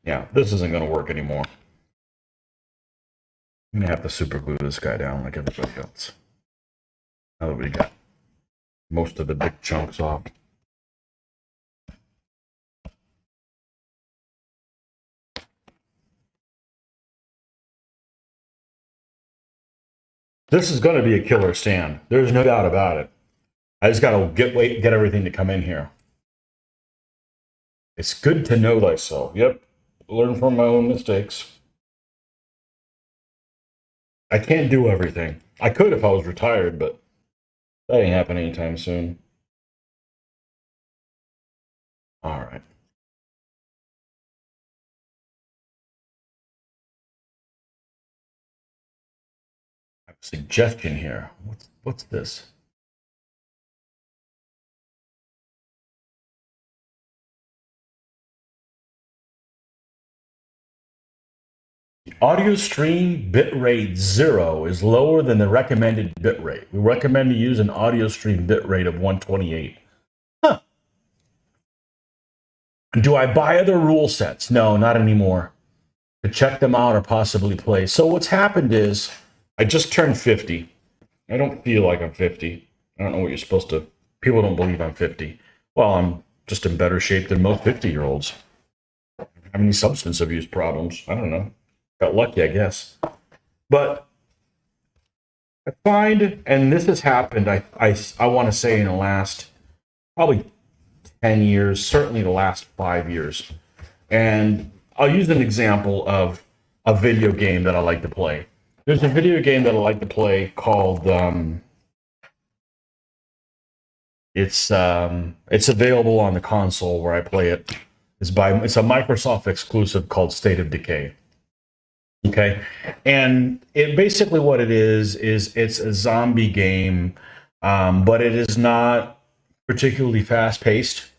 Yeah, this isn't going to work anymore. I'm going to have to super glue this guy down like everybody else. Now that we got most of the big chunks off. This is going to be a killer stand. There's no doubt about it. I just got to get everything to come in here. It's good to know thyself. Yep. Learn from my own mistakes. I can't do everything. I could if I was retired, but that ain't happening anytime soon. All right. I have a suggestion here. What's this? Audio stream bitrate 0 is lower than the recommended bitrate. We recommend to use an audio stream bitrate of 128. Huh. Do I buy other rule sets? No, not anymore. To check them out or possibly play. So what's happened is I just turned 50. I don't feel like I'm 50. I don't know what you're supposed to. People don't believe I'm 50. Well, I'm just in better shape than most 50-year-olds. I don't have any substance abuse problems. I don't know. Got lucky, I guess. But I find, and this has happened, I want to say in the last probably 10 years, certainly the last 5 years. And I'll use an example of a video game that I like to play. There's a video game that I like to play called, it's available on the console where I play it. It's a Microsoft exclusive called State of Decay. Okay, and it basically what it is it's a zombie game, but it is not particularly fast-paced.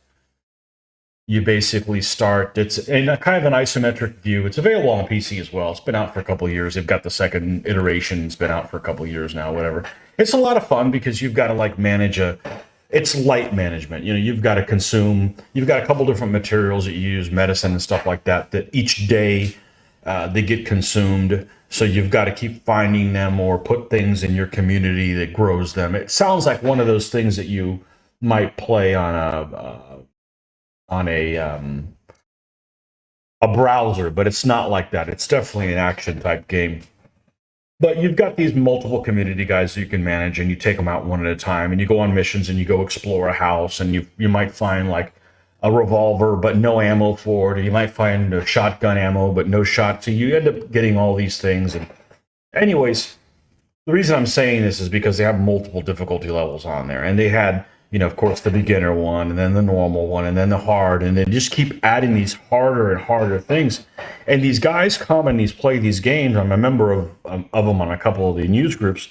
You basically start, it's in a kind of an isometric view. It's available on PC as well. It's been out for a couple of years. They've got the second iteration. It's been out for a couple of years now, whatever. It's a lot of fun because you've got to like manage it's light management. You've got to consume, you've got a couple different materials that you use, medicine and stuff like that each day they get consumed. So you've got to keep finding them or put things in your community that grows them. It sounds like one of those things that you might play on a browser, but it's not like that. It's definitely an action type game. But you've got these multiple community guys that you can manage, and you take them out one at a time, and you go on missions, and you go explore a house, and you might find like a revolver but no ammo for it, or you might find a shotgun ammo but no shot. So you end up getting all these things. And anyways, the reason I'm saying this is because they have multiple difficulty levels on there, and they had, of course, the beginner one, and then the normal one, and then the hard, and then just keep adding these harder and harder things. And these guys come and play these games. I'm a member of them on a couple of the news groups,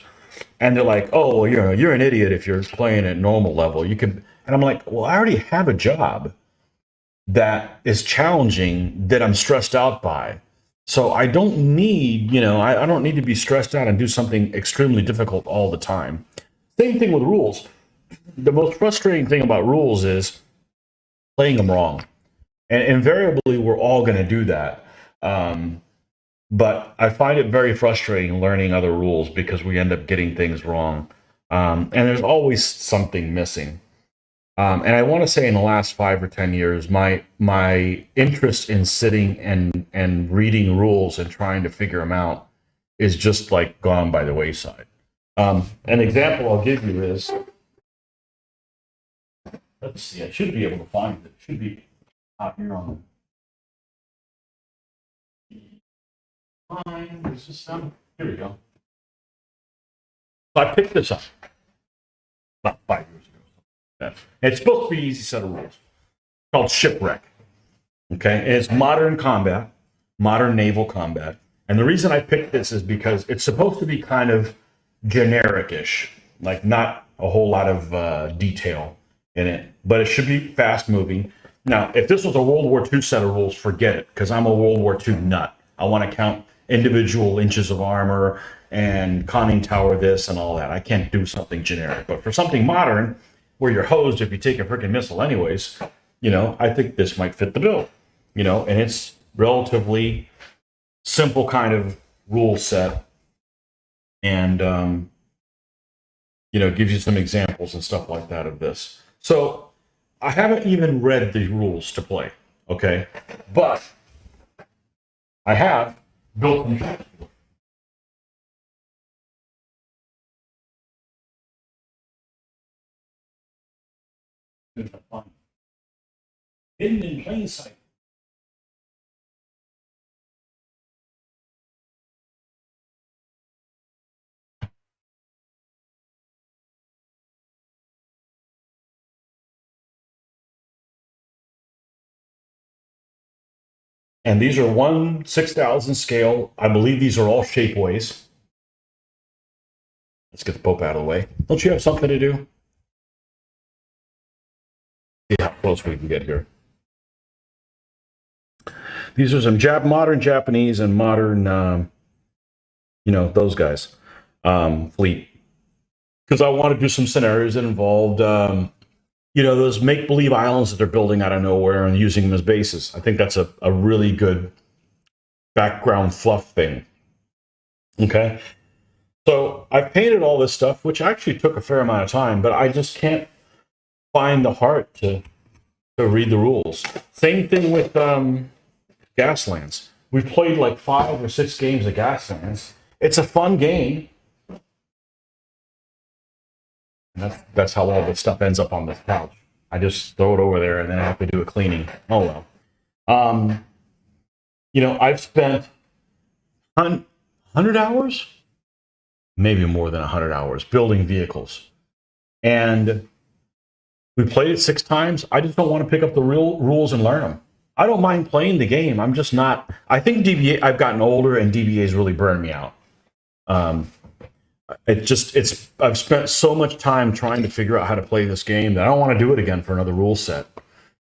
and they're like, "Oh, well, you're an idiot if you're playing at normal level. You can." And I'm like, "Well, I already have a job that is challenging that I'm stressed out by. So I don't need, I don't need to be stressed out and do something extremely difficult all the time." Same thing with rules. The most frustrating thing about rules is playing them wrong. And invariably, we're all going to do that. But I find it very frustrating learning other rules because we end up getting things wrong. And there's always something missing. And I want to say in the last 5 or 10 years, my interest in sitting and reading rules and trying to figure them out is just like gone by the wayside. An example I'll give you is, let's see, I should be able to find it. It should be out here on the line. Is this some? Here we go. So I picked this up about 5 years ago. It's supposed to be an easy set of rules. It's called Shipwreck. Okay, and it's modern combat, modern naval combat. And the reason I picked this is because it's supposed to be kind of generic-ish, like not a whole lot of detail in it, but it should be fast-moving. Now, if this was a World War II set of rules, forget it, because I'm a World War II nut. I want to count individual inches of armor and conning tower this and all that. I can't do something generic. But for something modern, where you're hosed if you take a freaking missile anyways, I think this might fit the bill. And it's relatively simple kind of rule set, and gives you some examples and stuff like that of this. So I haven't even read the rules to play, okay? But I have built some ships. Hidden in plain sight. And these are 1/6000 scale. I believe these are all shapeways. Let's get the Pope out of the way. Don't you have something to do? See how close we can get here. These are some modern Japanese and modern, those guys, fleet. Because I want to do some scenarios that involved, those make-believe islands that they're building out of nowhere and using them as bases. I think that's a really good background fluff thing. Okay? So I've painted all this stuff, which actually took a fair amount of time, but I just can't find the heart to read the rules. Same thing with Gaslands. We've played like 5 or 6 games of Gaslands. It's a fun game. And that's how all this stuff ends up on this couch. I just throw it over there and then I have to do a cleaning. Oh well. I've spent 100 hours, maybe more than 100 hours, building vehicles. And we played it 6 times. I just don't want to pick up the real rules and learn them. I don't mind playing the game. I'm just not. I think DBA. I've gotten older, and DBA's really burned me out. I've spent so much time trying to figure out how to play this game that I don't want to do it again for another rule set.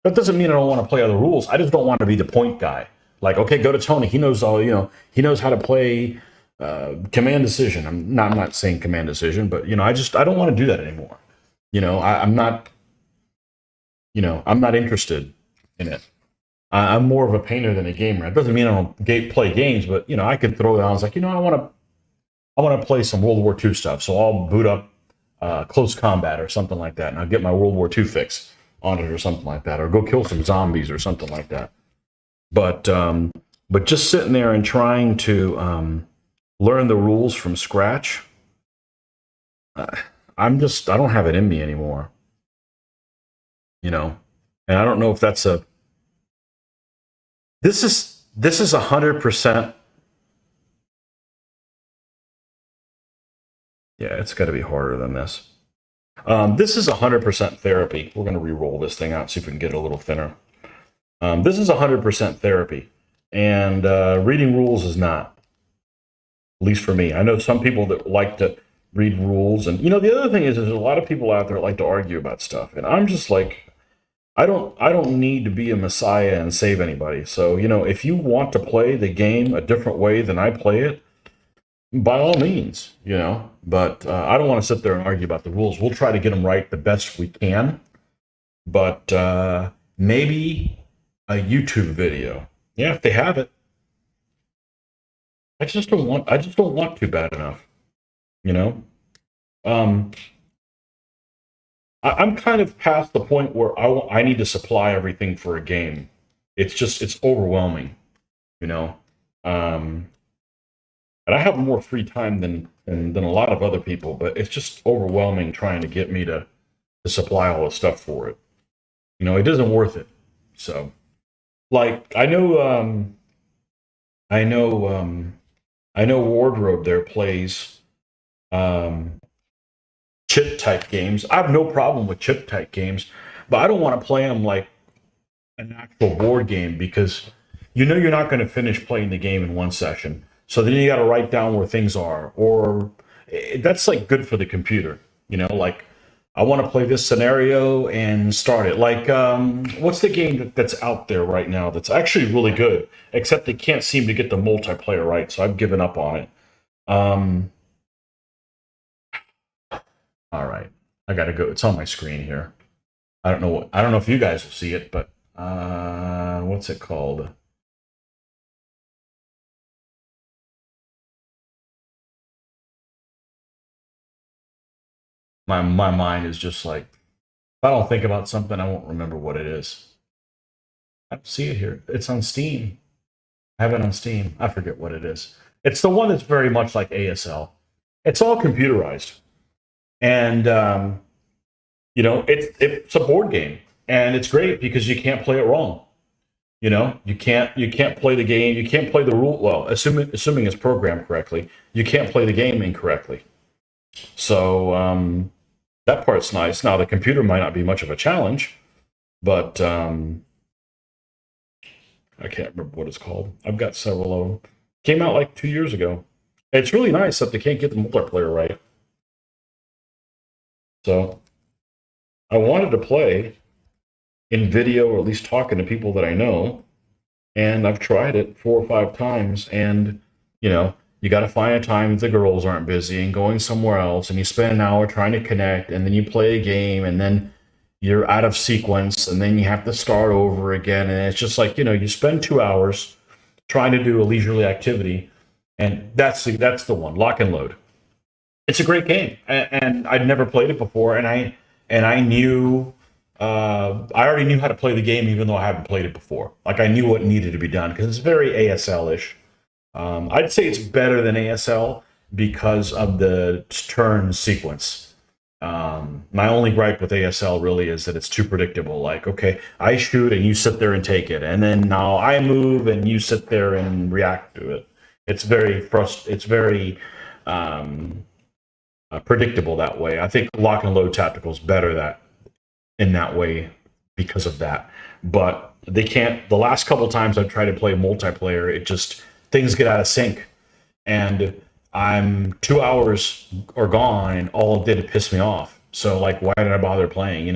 That doesn't mean I don't want to play other rules. I just don't want to be the point guy. Like, okay, go to Tony. He knows all. He knows how to play command decision. I'm not saying command decision, but I don't want to do that anymore. I'm not. I'm not interested in it. I'm more of a painter than a gamer. It doesn't mean I don't play games, but I could throw it on. I was like, I want to play some World War II stuff, so I'll boot up Close Combat or something like that, and I'll get my World War II fix on it or something like that, or go kill some zombies or something like that. But just sitting there and trying to learn the rules from scratch, I don't have it in me anymore, and I don't know if that's a. This is 100%. Yeah, it's got to be harder than this. This is 100% therapy. We're going to re-roll this thing out, see if we can get it a little thinner. This is 100% therapy, and reading rules is not. At least for me. I know some people that like to read rules, and the other thing is there's a lot of people out there that like to argue about stuff, and I'm just like, I don't need to be a messiah and save anybody. So if you want to play the game a different way than I play it, by all means, but I don't want to sit there and argue about the rules. We'll try to get them right the best we can, but maybe a YouTube video. Yeah, if they have it. I just don't want to bad enough, um, I'm kind of past the point where I need to supply everything for a game. It's overwhelming, um, and I have more free time than a lot of other people, but it's just overwhelming trying to get me to supply all the stuff for it. It isn't worth it. So, like, I know Wardrobe there plays chip type games. I have no problem with chip type games, but I don't want to play them like an actual board game because you're not going to finish playing the game in one session. So then you got to write down where things are, or that's like good for the computer. Like I want to play this scenario and start it. Like what's the game that's out there right now that's actually really good, except they can't seem to get the multiplayer right, so I've given up on it. All right, I gotta go. It's on my screen here. I don't know if you guys will see it, but what's it called? My mind is just like, if I don't think about something, I won't remember what it is. I don't see it here. It's on Steam. I have it on Steam. I forget what it is. It's the one that's very much like ASL. It's all computerized, and it's a board game, and it's great because you can't play it wrong. You can't play the game. You can't play the rule. Well, assuming it's programmed correctly, you can't play the game incorrectly. So that part's nice. Now the computer might not be much of a challenge, but I can't remember what it's called. I've got several of them. Came out like 2 years ago. It's really nice, except they can't get the multiplayer right. So I wanted to play in video, or at least talking to people that I know, and I've tried it 4 or 5 times, and you got to find a time the girls aren't busy and going somewhere else, and you spend an hour trying to connect, and then you play a game, and then you're out of sequence, and then you have to start over again, and it's just like you spend 2 hours trying to do a leisurely activity, and that's the one. Lock and Load. It's a great game, and I'd never played it before, and I knew. I already knew how to play the game, even though I haven't played it before. Like I knew what needed to be done because it's very ASL-ish. I'd say it's better than ASL because of the turn sequence. My only gripe with ASL really is that it's too predictable. Like, okay, I shoot and you sit there and take it, and then now I move and you sit there and react to it. It's very predictable that way. I think Lock and Load Tactical is better in that way because of that. But they can't. The last couple times I've tried to play multiplayer, it just things get out of sync, and I'm 2 hours are gone, and all it did is piss me off. So like, why did I bother playing?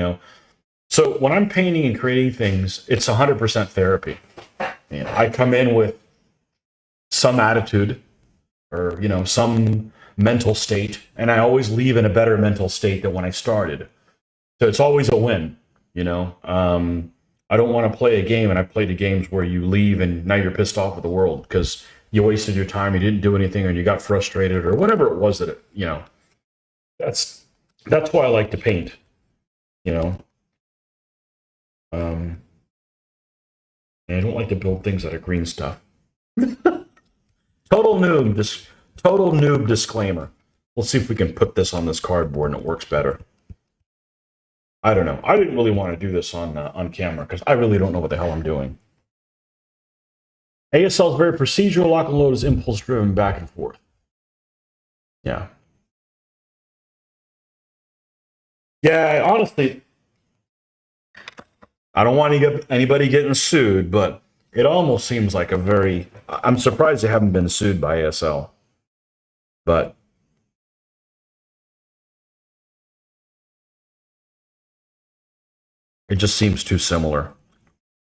So when I'm painting and creating things, it's 100% therapy. And I come in with some attitude, or some mental state, and I always leave in a better mental state than when I started. So it's always a win. I don't want to play a game, and I've played the games where you leave and now you're pissed off at the world because you wasted your time, you didn't do anything, or you got frustrated, or whatever it was that that's why I like to paint. You know, and I don't like to build things out of green stuff. Total noob disclaimer. We'll see if we can put this on this cardboard and it works better. I don't know. I didn't really want to do this on camera because I really don't know what the hell I'm doing. ASL is very procedural. Lock and load is impulse driven back and forth. Yeah. Yeah, honestly, I don't want to get anybody getting sued, but it almost seems like a very... I'm surprised they haven't been sued by ASL. But it just seems too similar.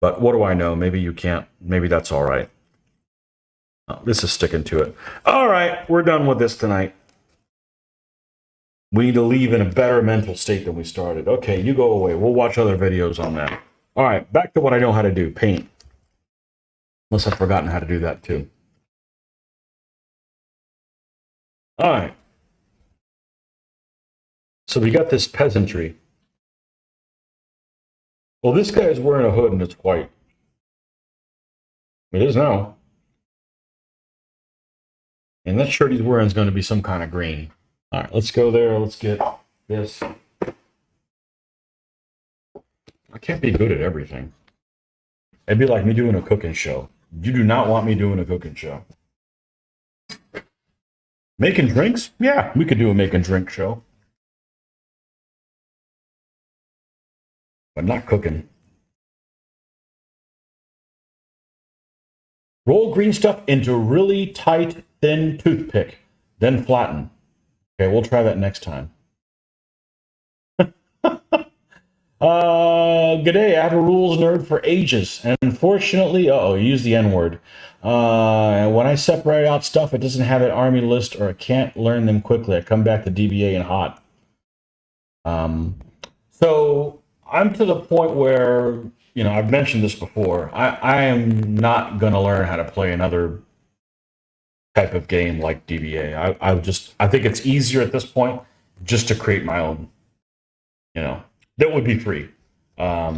But what do I know? Maybe you can't. Maybe that's all right. Oh, this is sticking to it. All right, we're done with this tonight. We need to leave in a better mental state than we started. Okay, you go away. We'll watch other videos on that. All right, back to what I know how to do, paint. Unless I've forgotten how to do that too. All right. So we got this peasantry. Well, this guy is wearing a hood and it's white. It is now. And that shirt he's wearing is going to be some kind of green. All right, let's go there. Let's get this. I can't be good at everything. It'd be like me doing a cooking show. You do not want me doing a cooking show. Making drinks? Yeah, we could do a make and drink show. But not cooking. Roll green stuff into really tight, thin toothpick, then flatten. Okay, we'll try that next time. Good day. I have a rules nerd for ages, and unfortunately, you use the N-word. And when I separate out stuff, it doesn't have an army list, or I can't learn them quickly. I come back to DBA and hot. So I'm to the point where, I've mentioned this before. I am not going to learn how to play another type of game like DBA. I think it's easier at this point just to create my own, that would be free. I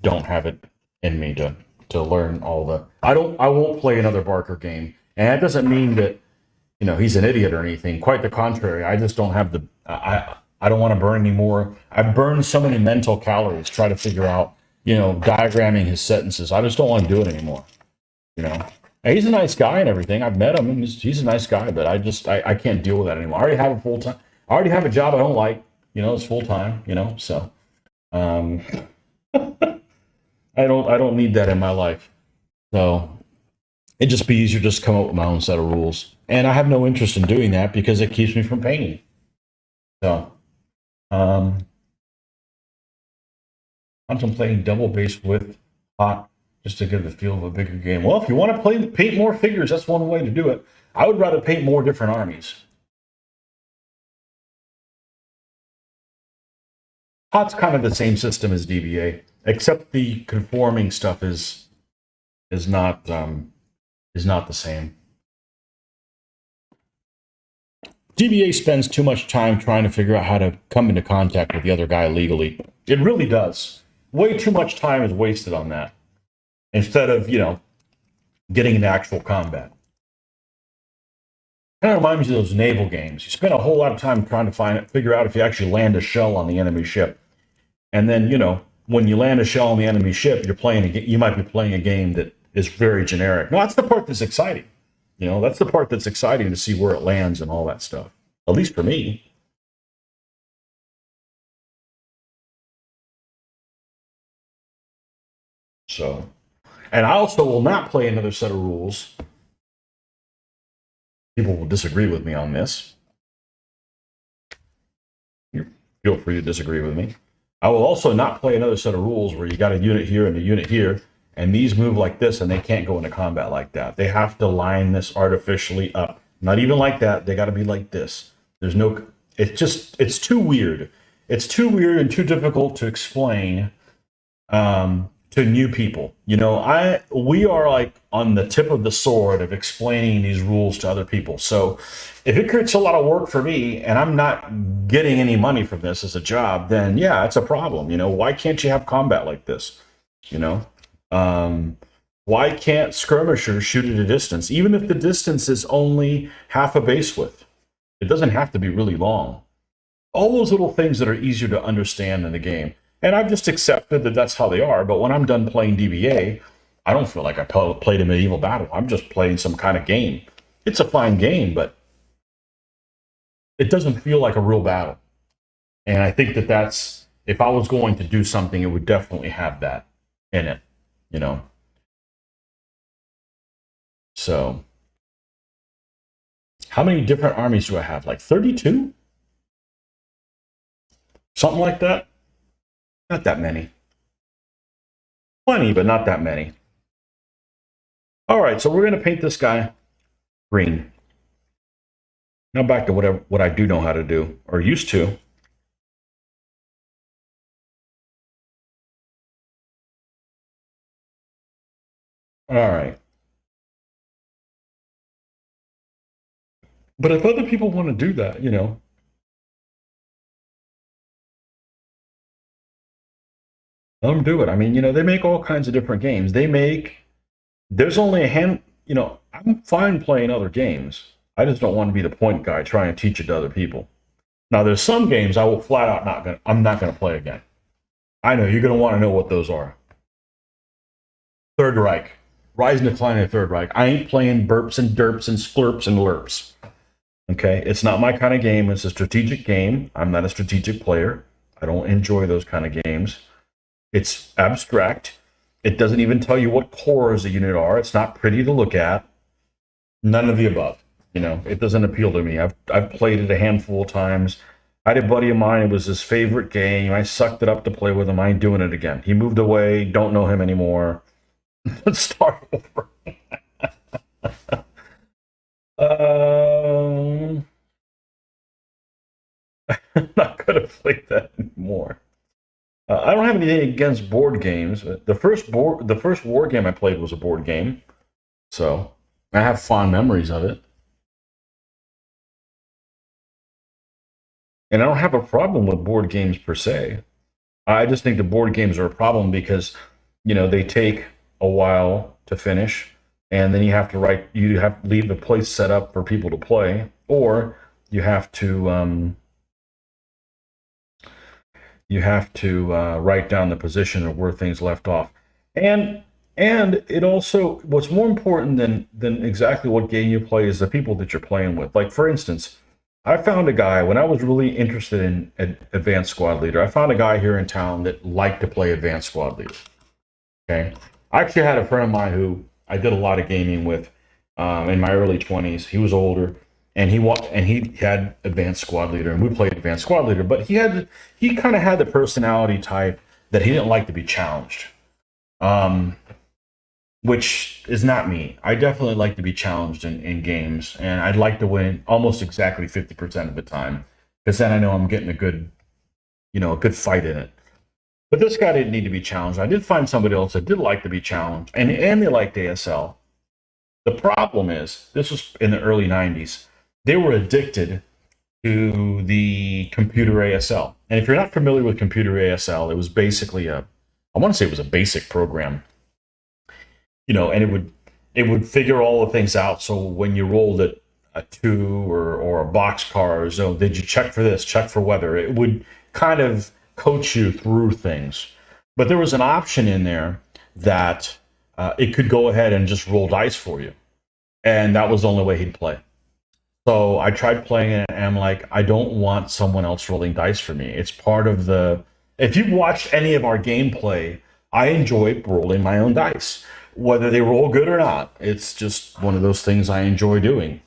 don't have it in me to learn all the, I won't play another Barker game. And that doesn't mean that, he's an idiot or anything. Quite the contrary. I just don't have I don't want to burn any more. I've burned so many mental calories trying to figure out, diagramming his sentences. I just don't want to do it anymore. And he's a nice guy and everything. I've met him and he's a nice guy, but I can't deal with that anymore. I already have a full-time, I already have a job I don't like, it's full-time, so I don't need that in my life. So it'd just be easier to just come up with my own set of rules. And I have no interest in doing that because it keeps me from painting. So contemplating double base width hot just to get the feel of a bigger game. Well, if you want to paint more figures, that's one way to do it. I would rather paint more different armies. Hot's kind of the same system as DBA, except the conforming stuff is not the same. DBA spends too much time trying to figure out how to come into contact with the other guy legally. It really does. Way too much time is wasted on that instead of, getting into actual combat. Kind of reminds me of those naval games. You spend a whole lot of time trying to figure out if you actually land a shell on the enemy ship. And then, when you land a shell on the enemy ship, you might be playing a game that is very generic. No, that's the part that's exciting. That's the part that's exciting to see where it lands and all that stuff. At least for me. So, and I also will not play another set of rules. People will disagree with me on this. Feel free to disagree with me. I will also not play another set of rules where you got a unit here and a unit here, and these move like this, and they can't go into combat like that. They have to line this artificially up. Not even like that. They got to be like this. There's no... It's too weird. It's too weird and too difficult to explain to new people. We are like on the tip of the sword of explaining these rules to other people. So if it creates a lot of work for me and I'm not getting any money from this as a job, then yeah, it's a problem. Why can't you have combat like this? You know, um, why can't skirmishers shoot at a distance, even if the distance is only half a base width? It doesn't have to be really long. All those little things that are easier to understand in the game. And I've just accepted that that's how they are. But when I'm done playing DBA, I don't feel like I played a medieval battle. I'm just playing some kind of game. It's a fine game, but it doesn't feel like a real battle. And I think that that's, if I was going to do something, it would definitely have that in it, you know? So, how many different armies do I have? Like 32? Something like that? Not that many. Plenty, but not that many. All right, so we're going to paint this guy green. Now back to what I do know how to do, or used to. All right. But if other people want to do that, let them do it. I mean, they make all kinds of different games. There's only a I'm fine playing other games. I just don't want to be the point guy trying to teach it to other people. Now, there's some games I will flat out I'm not going to play again. I know you're going to want to know what those are. Third Reich. Rise and Decline of the Third Reich. I ain't playing burps and derps and splurps and lurps. Okay? It's not my kind of game. It's a strategic game. I'm not a strategic player. I don't enjoy those kind of games. It's abstract. It doesn't even tell you what cores a unit are. It's not pretty to look at. None of the above. It doesn't appeal to me. I've played it a handful of times. I had a buddy of mine. It was his favorite game. I sucked it up to play with him. I ain't doing it again. He moved away. Don't know him anymore. Let's start over. I'm not going to play that anymore. I don't have anything against board games. The first war game I played was a board game, so I have fond memories of it. And I don't have a problem with board games per se. I just think the board games are a problem because, they take a while to finish, and then you have to leave the place set up for people to play, or you have to write down the position of where things left off, and it also, what's more important than exactly what game you play is the people that you're playing with. Like, for instance, I found a guy when I was really interested in Advanced Squad Leader. I found a guy here in town that liked to play Advanced Squad Leader. Okay, I actually had a friend of mine who I did a lot of gaming with in my early 20s. He was older, and he had Advanced Squad Leader, and we played Advanced Squad Leader. But he kind of had the personality type that he didn't like to be challenged, which is not me. I definitely like to be challenged in games, and I'd like to win almost exactly 50% of the time, because then I know I'm getting a good fight in it. But this guy didn't need to be challenged. I did find somebody else that did like to be challenged, and they liked ASL. The problem is, this was in the early 90s. They were addicted to the computer ASL. And if you're not familiar with computer ASL, it was basically I want to say it was a basic program. And it would figure all the things out. So when you rolled it a 2 or a boxcar, so did you check for this, check for weather? It would kind of coach you through things. But there was an option in there that it could go ahead and just roll dice for you. And that was the only way he'd play. So I tried playing it, and I'm like, I don't want someone else rolling dice for me. It's part of if you've watched any of our gameplay, I enjoy rolling my own dice. Whether they roll good or not, it's just one of those things I enjoy doing.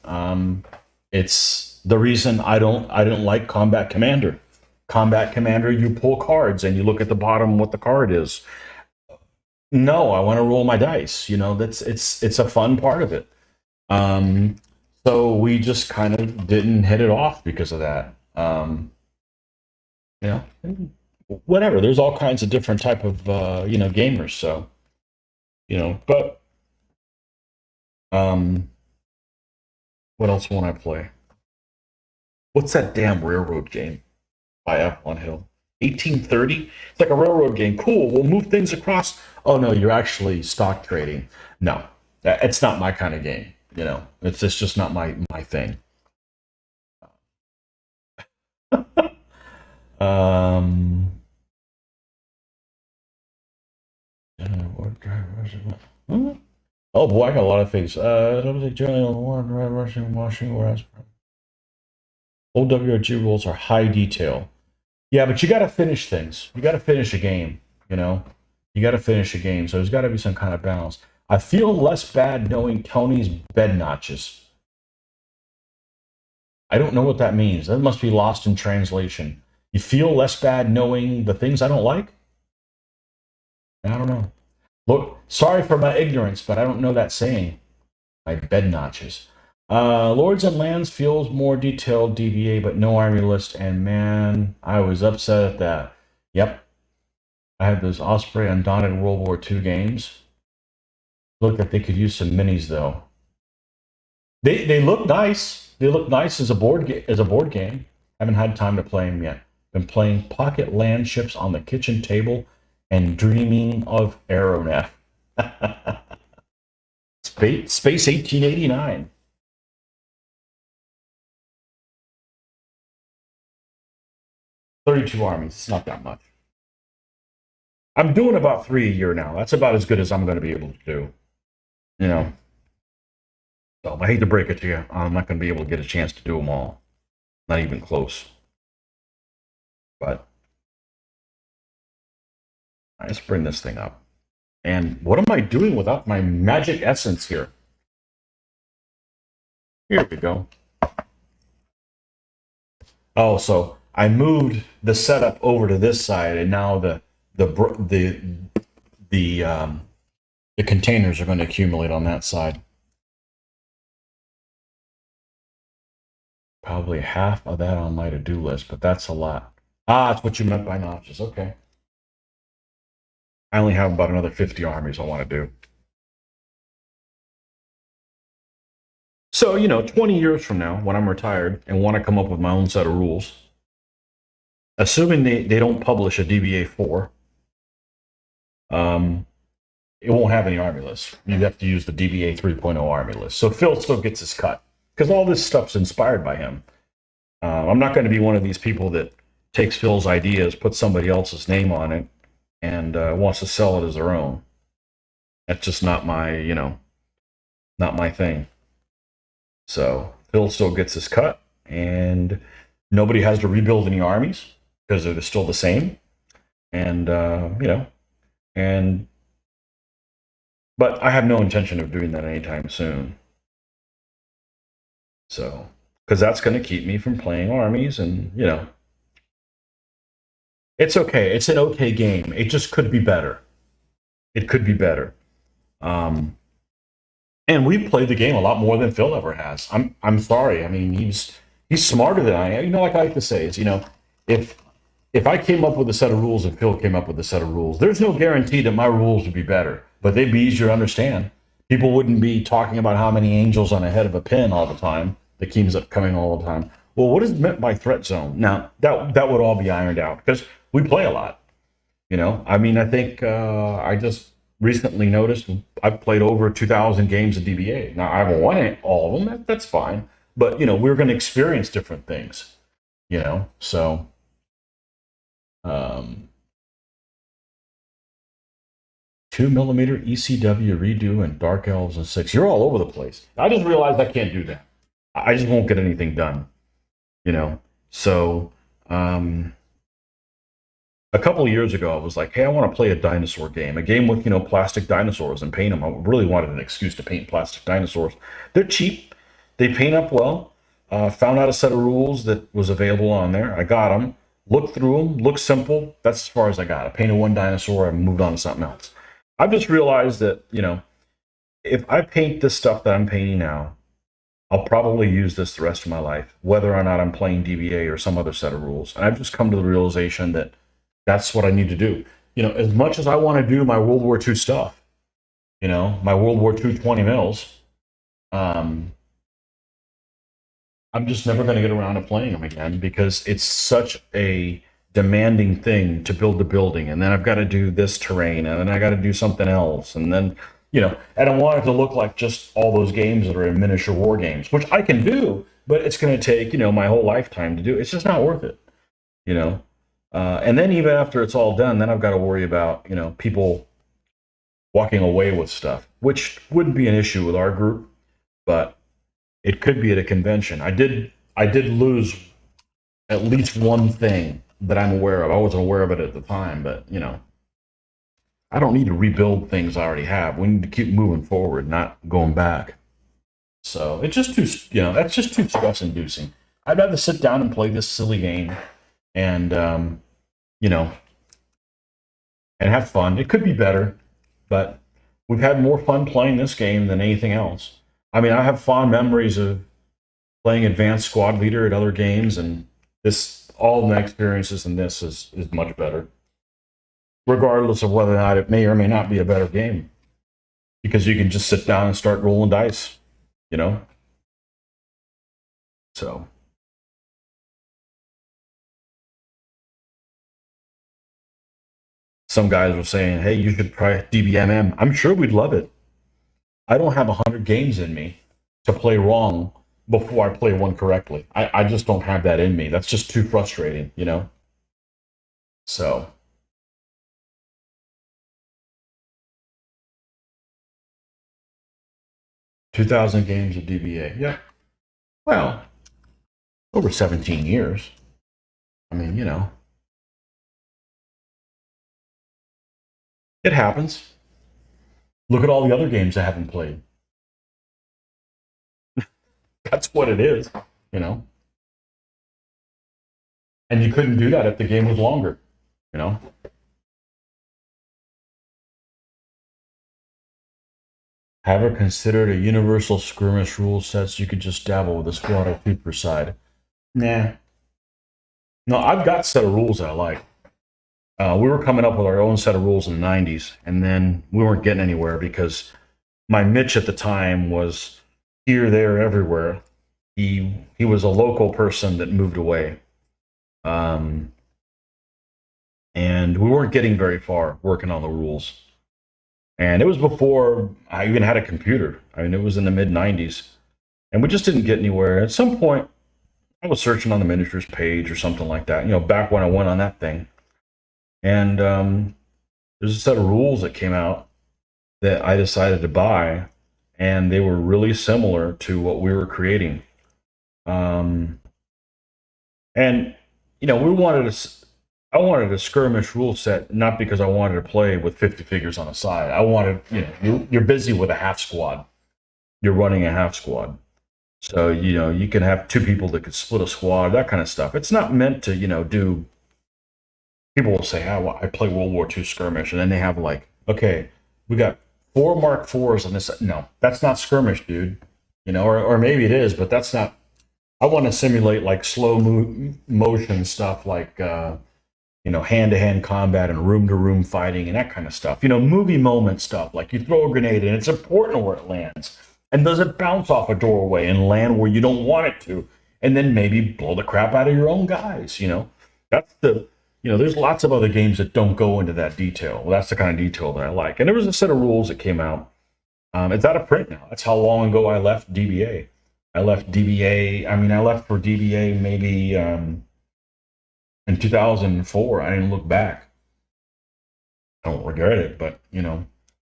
It's the reason I don't like Combat Commander. Combat Commander, you pull cards and you look at the bottom what the card is. No, I want to roll my dice. It's a fun part of it. So we just kind of didn't hit it off because of that. whatever. There's all kinds of different type of gamers. So but what else won't I play? What's that damn railroad game by F1 Hill? 1830? It's like a railroad game. Cool. We'll move things across. Oh no, you're actually stock trading. No, it's not my kind of game. It's just not my thing. Um. Oh boy, I got a lot of things. OWRG rules are high detail. Yeah, but you got to finish things. You got to finish a game. You got to finish a game. So there's got to be some kind of balance. I feel less bad knowing Tony's bed notches. I don't know what that means. That must be lost in translation. You feel less bad knowing the things I don't like? I don't know. Look, sorry for my ignorance, but I don't know that saying. My bed notches. Lords and Lands feels more detailed DBA, but no army list. And man, I was upset at that. Yep. I had those Osprey Undaunted World War II games. Looked like they could use some minis though. They look nice. They look nice as a board game. Haven't had time to play them yet. Been playing Pocket Land Ships on the kitchen table and dreaming of Aeronef. Space 1889. 32 armies. It's not that much. I'm doing about 3 a year now. That's about as good as I'm going to be able to do. So I hate to break it to you. I'm not going to be able to get a chance to do them all. Not even close. But let's bring this thing up. And what am I doing without my magic essence here? Here we go. Oh, so I moved the setup over to this side, and now the containers are going to accumulate on that side. Probably half of that on my to-do list, but that's a lot. That's what you meant by notches. Okay. I only have about another 50 armies I want to do. So, 20 years from now, when I'm retired and want to come up with my own set of rules, assuming they don't publish a DBA 4, it won't have any army lists. You have to use the DBA 3.0 army list. So Phil still gets his cut because all this stuff's inspired by him. I'm not going to be one of these people that takes Phil's ideas, puts somebody else's name on it, and wants to sell it as their own. That's just not my, not my thing. So Phil still gets his cut, and nobody has to rebuild any armies because they're still the same. And but I have no intention of doing that anytime soon. So, because that's going to keep me from playing armies, and it's okay. It's an okay game. It just could be better. It could be better. And we've played the game a lot more than Phil ever has. I'm sorry. I mean, he's smarter than I am. Like I like to say is, if I came up with a set of rules and Phil came up with a set of rules, there's no guarantee that my rules would be better, but they'd be easier to understand. People wouldn't be talking about how many angels on a head of a pin all the time. That keeps up coming all the time. Well, what is meant by threat zone? Now, that would all be ironed out because we play a lot. I mean, I think I just recently noticed I've played over 2,000 games of DBA. Now, I haven't won all of them. That's fine. But, we're going to experience different things, so... 2mm ECW redo and Dark Elves and 6. You're all over the place. I just realized I can't do that. I just won't get anything done. So a couple of years ago, I was like, hey, I want to play a dinosaur game. A game with, plastic dinosaurs and paint them. I really wanted an excuse to paint plastic dinosaurs. They're cheap. They paint up well. Found out a set of rules that was available on there. I got them. Looked through them. Looked simple. That's as far as I got. I painted one dinosaur and moved on to something else. I've just realized that, if I paint this stuff that I'm painting now, I'll probably use this the rest of my life, whether or not I'm playing DBA or some other set of rules. And I've just come to the realization that That's what I need to do. As much as I want to do my World War II stuff, my World War II 20 mils, um, I'm just never going to get around to playing them again because it's such a demanding thing to build the building. And then I've got to do this terrain and then I got to do something else. And then, I don't want it to look like just all those games that are in miniature war games, which I can do, but it's going to take, my whole lifetime to do. It's just not worth it, you know? And then even after it's all done, then I've got to worry about, people walking away with stuff, which wouldn't be an issue with our group, but it could be at a convention. I did lose at least one thing that I'm aware of. I wasn't aware of it at the time, but I don't need to rebuild things I already have. We need to keep moving forward, not going back. So it's just too, that's just too stress inducing. I'd rather sit down and play this silly game and, and have fun. It could be better, but we've had more fun playing this game than anything else. I mean, I have fond memories of playing Advanced Squad Leader at other games, and all my experiences in this is much better, regardless of whether or not it may or may not be a better game, because you can just sit down and start rolling dice, So. Some guys were saying, hey, you should try DBMM. I'm sure we'd love it. I don't have 100 games in me to play wrong before I play one correctly. I just don't have that in me. That's just too frustrating, So. 2,000 games of DBA. Yeah. Well, over 17 years. I mean, it happens. Look at all the other games I haven't played. That's what it is, And you couldn't do that if the game was longer, Have ever considered a universal skirmish rule set so you could just dabble with a squad or two per side? Nah. No, I've got a set of rules that I like. We were coming up with our own set of rules in the 90s, and then we weren't getting anywhere because my Mitch at the time was here, there, everywhere. He was a local person that moved away. And we weren't getting very far working on the rules. And it was before I even had a computer. I mean, it was in the mid 90s. And we just didn't get anywhere. At some point, I was searching on the miniatures page or something like that, back when I went on that thing. And there's a set of rules that came out that I decided to buy, and they were really similar to what we were creating. And I wanted a skirmish rule set, not because I wanted to play with 50 figures on a side. I wanted, you're busy with a half squad. You're running a half squad. So, you can have two people that could split a squad, that kind of stuff. It's not meant to, do. People will say, oh, I play World War II skirmish. And then they have okay, we got 4 Mark IVs on this. No, that's not skirmish, dude. Or maybe it is, but that's not. I want to simulate slow motion stuff hand-to-hand combat and room-to-room fighting and that kind of stuff. Movie moment stuff, like you throw a grenade and it's important where it lands. And does it bounce off a doorway and land where you don't want it to? And then maybe blow the crap out of your own guys, That's there's lots of other games that don't go into that detail. Well, that's the kind of detail that I like. And there was a set of rules that came out. It's out of print now. That's how long ago I left DBA. I left for DBA maybe in 2004. I didn't look back. I don't regret it, but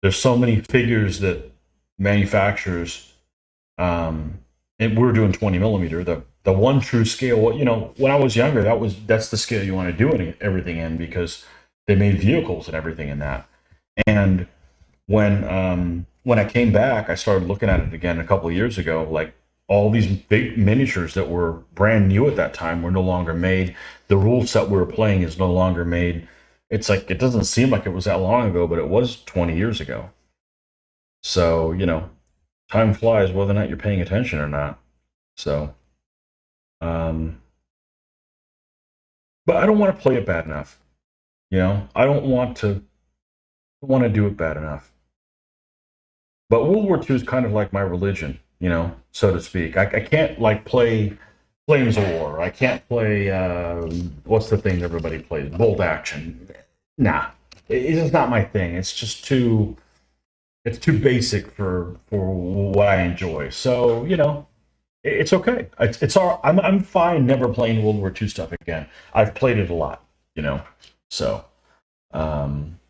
there's so many figures that manufacturers, and we're doing 20 millimeter, the one true scale. When I was younger, that's the scale you want to do everything in, because they made vehicles and everything in that. And when I came back, I started looking at it again a couple of years ago, all these big miniatures that were brand new at that time were no longer made. The rule set we were playing is no longer made. It's it doesn't seem like it was that long ago, but it was 20 years ago. So, time flies whether or not you're paying attention or not. So, but I don't want to play it bad enough. You know, I don't want to do it bad enough. But World War II is kind of like my religion, you know, so to speak. I can't like play Flames of War. I can't play what's the thing everybody plays? Bolt Action. Nah, it's just not my thing. It's just too basic for what I enjoy. So you know, it's okay. It's all. I'm fine. Never playing World War II stuff again. I've played it a lot, you know. So um,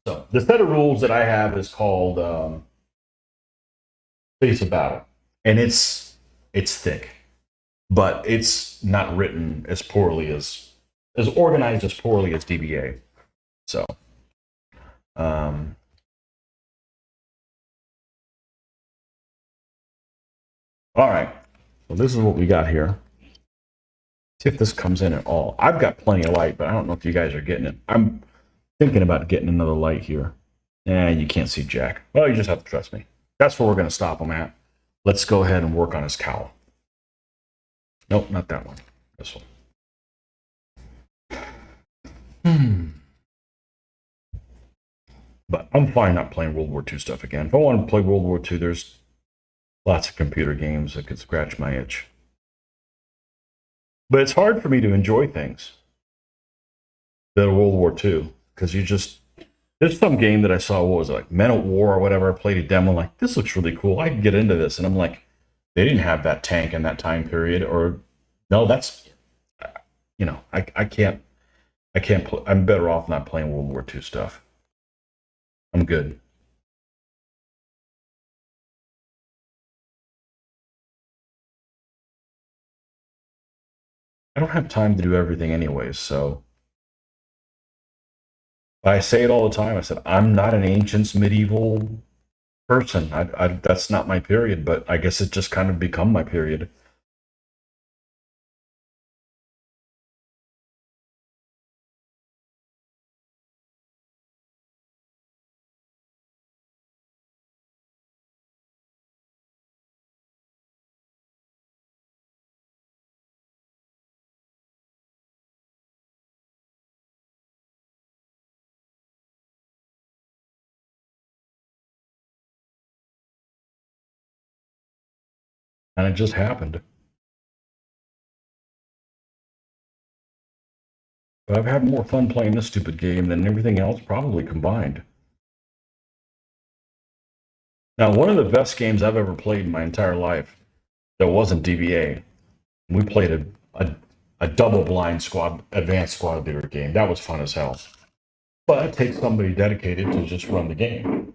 so the set of rules that I have is called Face of Battle, and it's thick, but it's not written as poorly as organized as poorly as DBA. So um, all right. So this is what we got here. See if this comes in at all. I've got plenty of light, but I don't know if you guys are getting it. I'm thinking about getting another light here. You can't see Jack. Well, you just have to trust me. That's where we're going to stop him at. Let's go ahead and work on his cowl. Nope, not that one. This one. But I'm fine not playing World War II stuff again. If I want to play World War II, there's lots of computer games that could scratch my itch. But it's hard for me to enjoy things that are World War II because you just there's some game that I saw, what was it, like Men at War or whatever. I played a demo, like, this looks really cool. I can get into this. And I'm like, they didn't have that tank in that time period. Or, no, that's, you know, I'm better off not playing World War II stuff. I'm good. I don't have time to do everything anyways. So I say it all the time. I said, I'm not an ancients medieval person. That's not my period, but I guess it just kind of become my period. And it just happened. But I've had more fun playing this stupid game than everything else probably combined. Now, one of the best games I've ever played in my entire life that wasn't DBA, we played a double blind squad, advanced squad leader game. That was fun as hell. But it takes somebody dedicated to just run the game.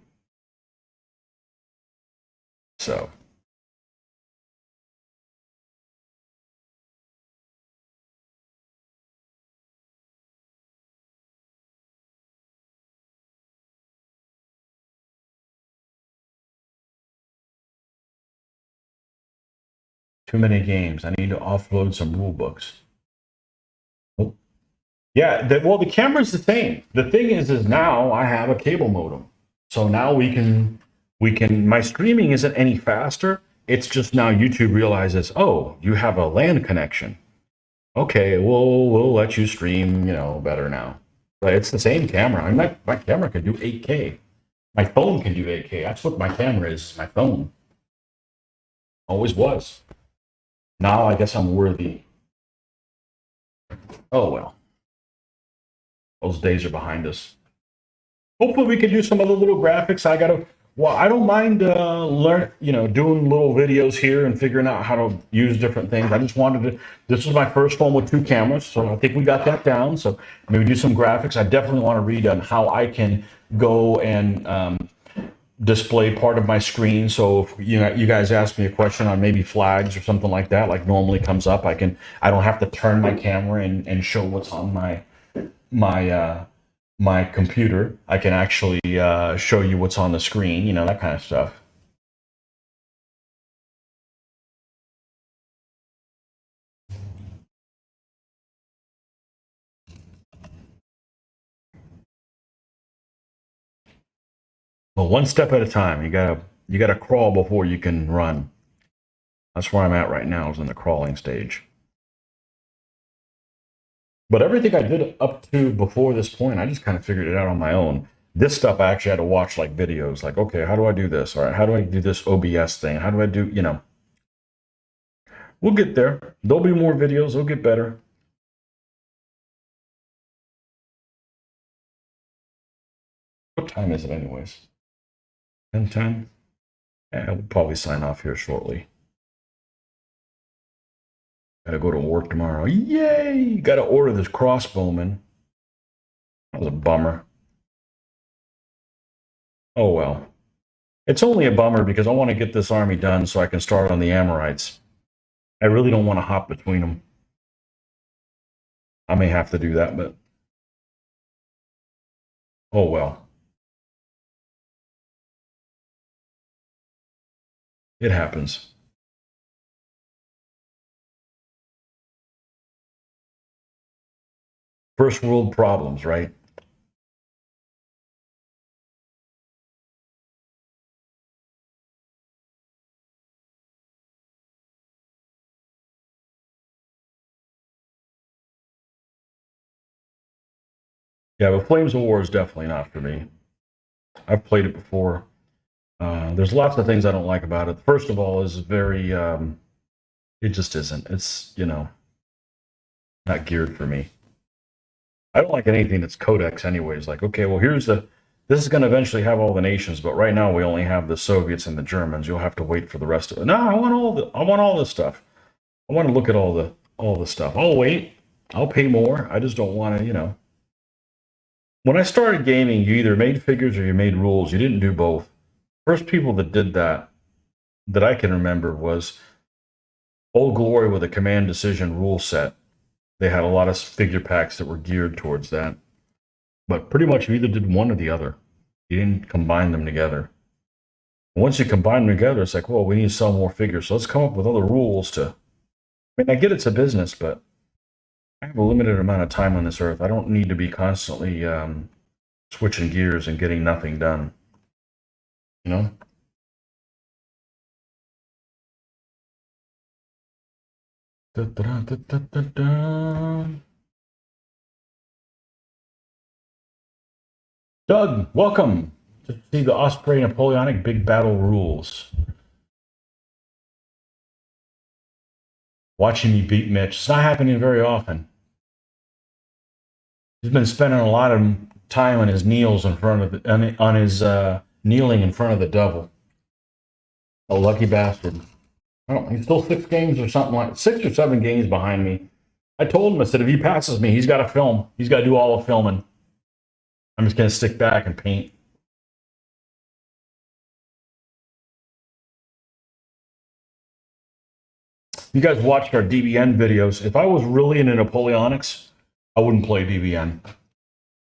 So, too many games. I need to offload some rule books. Oh, yeah, well, the camera's the same. The thing is now I have a cable modem. So now my streaming isn't any faster. It's just now YouTube realizes, oh, you have a LAN connection. Okay, we'll let you stream, you know, better now. But it's the same camera. I mean, my camera can do 8K. My phone can do 8K. That's what my camera is. My phone always was. Now I guess I'm worthy. Oh well, those days are behind us. Hopefully we can do some other little graphics. Well, I don't mind doing little videos here and figuring out how to use different things. I just wanted to, this was my first one with two cameras, so I think we got that down. So maybe do some graphics. I definitely want to read on how I can go and display part of my screen. So if you guys ask me a question on maybe flags or something like that, like normally comes up, I don't have to turn my camera and show what's on my my computer. I can actually show you what's on the screen, that kind of stuff. But one step at a time. You gotta crawl before you can run. That's where I'm at right now, is in the crawling stage. But everything I did up to before this point, I just kind of figured it out on my own. This stuff I actually had to watch like videos, like, okay, how do I do this? All right, how do I do this OBS thing? How do I do, we'll get there. There'll be more videos. They'll get better. What time is it anyways? 10:10? Yeah, we'll probably sign off here shortly. Gotta go to work tomorrow. Yay! Gotta order this crossbowman. That was a bummer. Oh well. It's only a bummer because I want to get this army done so I can start on the Amorites. I really don't want to hop between them. I may have to do that, but oh well. It happens. First world problems, right? Yeah, but Flames of War is definitely not for me. I've played it before. There's lots of things I don't like about it. First of all, is very, it just isn't. It's, not geared for me. I don't like anything that's codex anyways. Like, okay, well, this is going to eventually have all the nations, but right now we only have the Soviets and the Germans. You'll have to wait for the rest of it. No, I want all this stuff. I want to look at all the stuff. I'll wait. I'll pay more. I just don't want to, When I started gaming, you either made figures or you made rules. You didn't do both. First people that did that I can remember was Old Glory with a command decision rule set. They had a lot of figure packs that were geared towards that. But pretty much you either did one or the other. You didn't combine them together. Once you combine them together, it's like, well, we need to sell more figures. So let's come up with other rules to. I mean, I get it's a business, but I have a limited amount of time on this earth. I don't need to be constantly switching gears and getting nothing done. You know? Da, da, da, da, da, da. Doug, welcome to see the Osprey Napoleonic Big Battle Rules. Watching me beat Mitch. It's not happening very often. He's been spending a lot of time on his kneels in front of on his kneeling in front of the devil. A lucky bastard. Oh, he's still 6 games or something, like 6 or 7 games behind me. I told him, I said, if he passes me, he's got to film. He's got to do all the filming. I'm just going to stick back and paint. You guys watched our DBN videos. If I was really into Napoleonics, I wouldn't play DBN.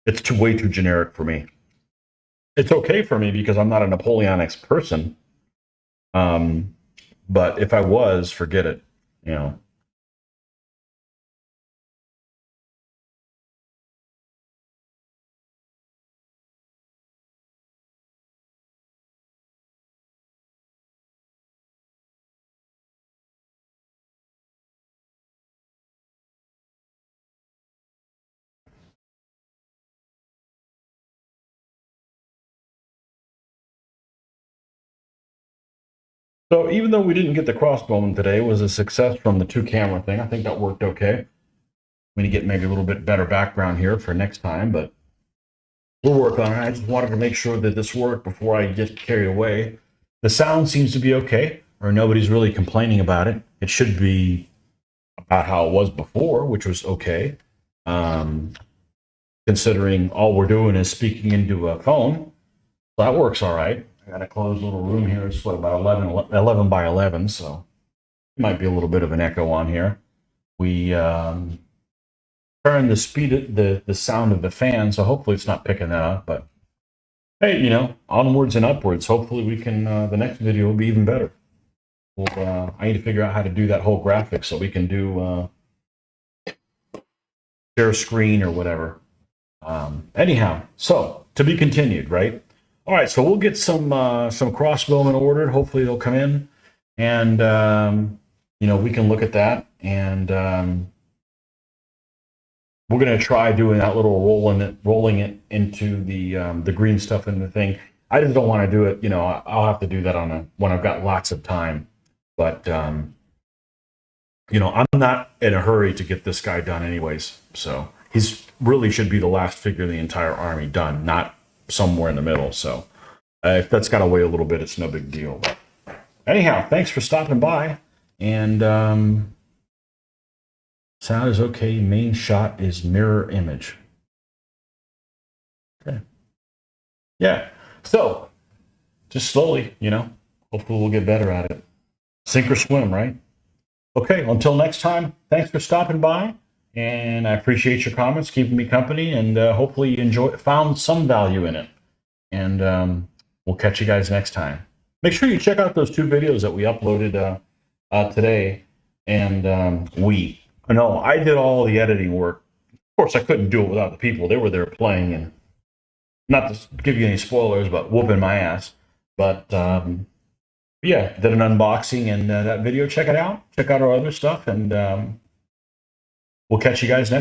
It's way too generic for me. It's okay for me because I'm not a Napoleonics person. But if I was, forget it. So even though we didn't get the crossbowman today, it was a success from the 2-camera thing. I think that worked okay. We need to get maybe a little bit better background here for next time, but we'll work on it. I just wanted to make sure that this worked before I get carried away. The sound seems to be okay, or nobody's really complaining about it. It should be about how it was before, which was okay. Considering all we're doing is speaking into a phone. So that works all right. I got a closed little room here. It's what, about 11 by 11, so it might be a little bit of an echo on here. We turned the speed, the sound of the fan, so hopefully it's not picking that up. But hey, onwards and upwards. Hopefully we can. The next video will be even better. I need to figure out how to do that whole graphic so we can do share screen or whatever. Anyhow, so to be continued, right? All right, so we'll get some crossbowmen ordered. Hopefully they'll come in. and you know, we can look at that, and we're gonna try doing that little rolling it into the green stuff in the thing. I just don't want to do it. You know, I'll have to do that when I've got lots of time. But you know, I'm not in a hurry to get this guy done, anyways. So he's really should be the last figure of the entire army done, not somewhere in the middle. So if that's got to wait a little bit, it's no big deal. But anyhow, thanks for stopping by. And sound is okay. Main shot is mirror image. Okay. Yeah. So just slowly, you know, hopefully we'll get better at it. Sink or swim, right? Okay. Until next time, thanks for stopping by. And I appreciate your comments, keeping me company, and hopefully you found some value in it. And we'll catch you guys next time. Make sure you check out those 2 videos that we uploaded today. And I did all the editing work. Of course, I couldn't do it without the people. They were there playing, and not to give you any spoilers, but whooping my ass. But yeah, did an unboxing and that video. Check it out. Check out our other stuff, and we'll catch you guys next.